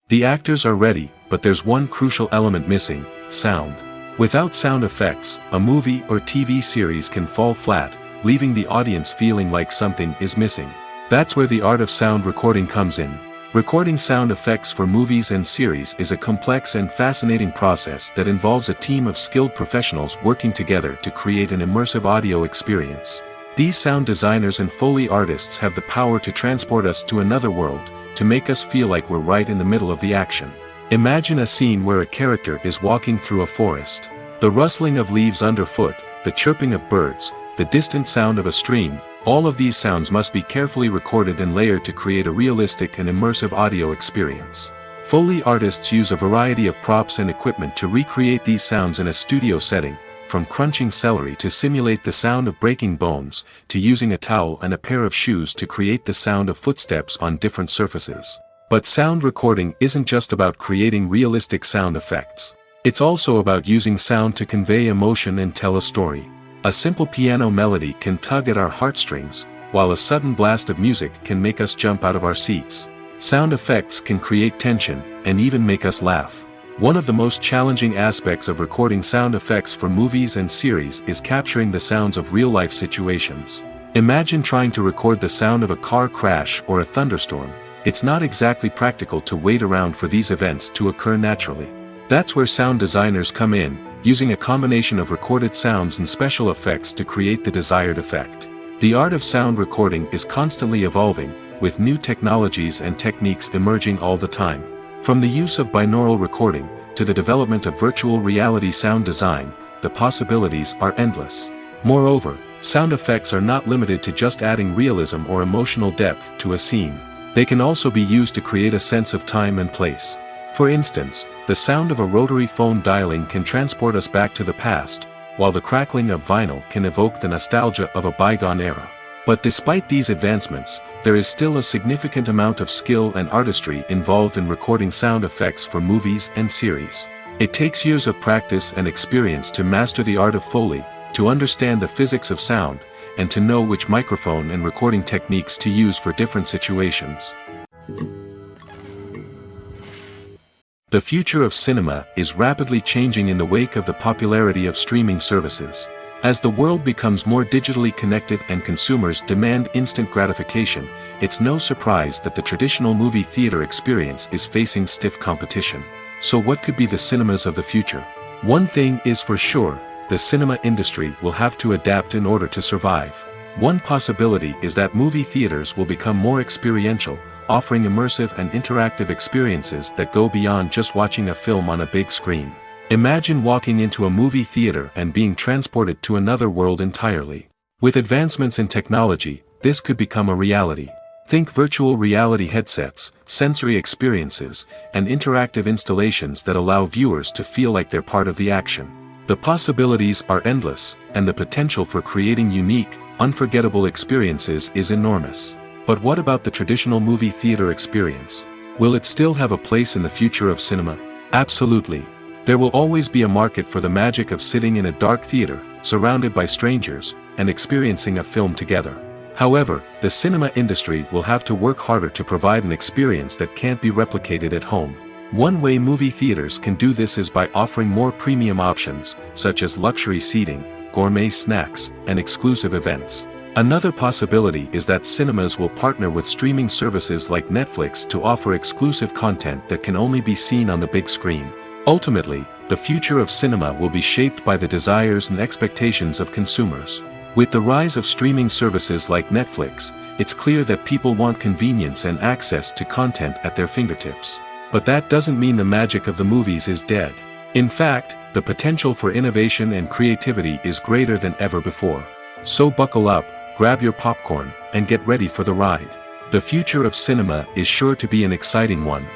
The actors are ready, but there's one crucial element missing: sound. Without sound effects, a movie or TV series can fall flat, leaving the audience feeling like something is missing. That's where the art of sound recording comes in. Recording sound effects for movies and series is a complex and fascinating process that involves a team of skilled professionals working together to create an immersive audio experience. These sound designers and Foley artists have the power to transport us to another world, to make us feel like we're right in the middle of the action. Imagine a scene where a character is walking through a forest. The rustling of leaves underfoot, the chirping of birds, the distant sound of a stream, all of these sounds must be carefully recorded and layered to create a realistic and immersive audio experience. Foley artists use a variety of props and equipment to recreate these sounds in a studio setting, from crunching celery to simulate the sound of breaking bones, to using a towel and a pair of shoes to create the sound of footsteps on different surfaces. But sound recording isn't just about creating realistic sound effects. It's also about using sound to convey emotion and tell a story. A simple piano melody can tug at our heartstrings, while a sudden blast of music can make us jump out of our seats. Sound effects can create tension, and even make us laugh. One of the most challenging aspects of recording sound effects for movies and series is capturing the sounds of real-life situations. Imagine trying to record the sound of a car crash or a thunderstorm. It's not exactly practical to wait around for these events to occur naturally. That's where sound designers come in, using a combination of recorded sounds and special effects to create the desired effect. The art of sound recording is constantly evolving, with new technologies and techniques emerging all the time. From the use of binaural recording, to the development of virtual reality sound design, the possibilities are endless. Moreover, sound effects are not limited to just adding realism or emotional depth to a scene. They can also be used to create a sense of time and place. For instance, the sound of a rotary phone dialing can transport us back to the past, while the crackling of vinyl can evoke the nostalgia of a bygone era. But despite these advancements, there is still a significant amount of skill and artistry involved in recording sound effects for movies and series. It takes years of practice and experience to master the art of Foley, to understand the physics of sound, and to know which microphone and recording techniques to use for different situations. The future of cinema is rapidly changing in the wake of the popularity of streaming services. As the world becomes more digitally connected and consumers demand instant gratification, it's no surprise that the traditional movie theater experience is facing stiff competition. So what could be the cinemas of the future? One thing is for sure, the cinema industry will have to adapt in order to survive. One possibility is that movie theaters will become more experiential, offering immersive and interactive experiences that go beyond just watching a film on a big screen. Imagine walking into a movie theater and being transported to another world entirely. With advancements in technology, this could become a reality. Think virtual reality headsets, sensory experiences, and interactive installations that allow viewers to feel like they're part of the action. The possibilities are endless, and the potential for creating unique, unforgettable experiences is enormous. But what about the traditional movie theater experience? Will it still have a place in the future of cinema? Absolutely. There will always be a market for the magic of sitting in a dark theater, surrounded by strangers, and experiencing a film together. However, the cinema industry will have to work harder to provide an experience that can't be replicated at home. One way movie theaters can do this is by offering more premium options, such as luxury seating, gourmet snacks, and exclusive events. Another possibility is that cinemas will partner with streaming services like Netflix to offer exclusive content that can only be seen on the big screen. Ultimately, the future of cinema will be shaped by the desires and expectations of consumers. With the rise of streaming services like Netflix, it's clear that people want convenience and access to content at their fingertips. But that doesn't mean the magic of the movies is dead. In fact, the potential for innovation and creativity is greater than ever before. So buckle up, grab your popcorn, and get ready for the ride. The future of cinema is sure to be an exciting one.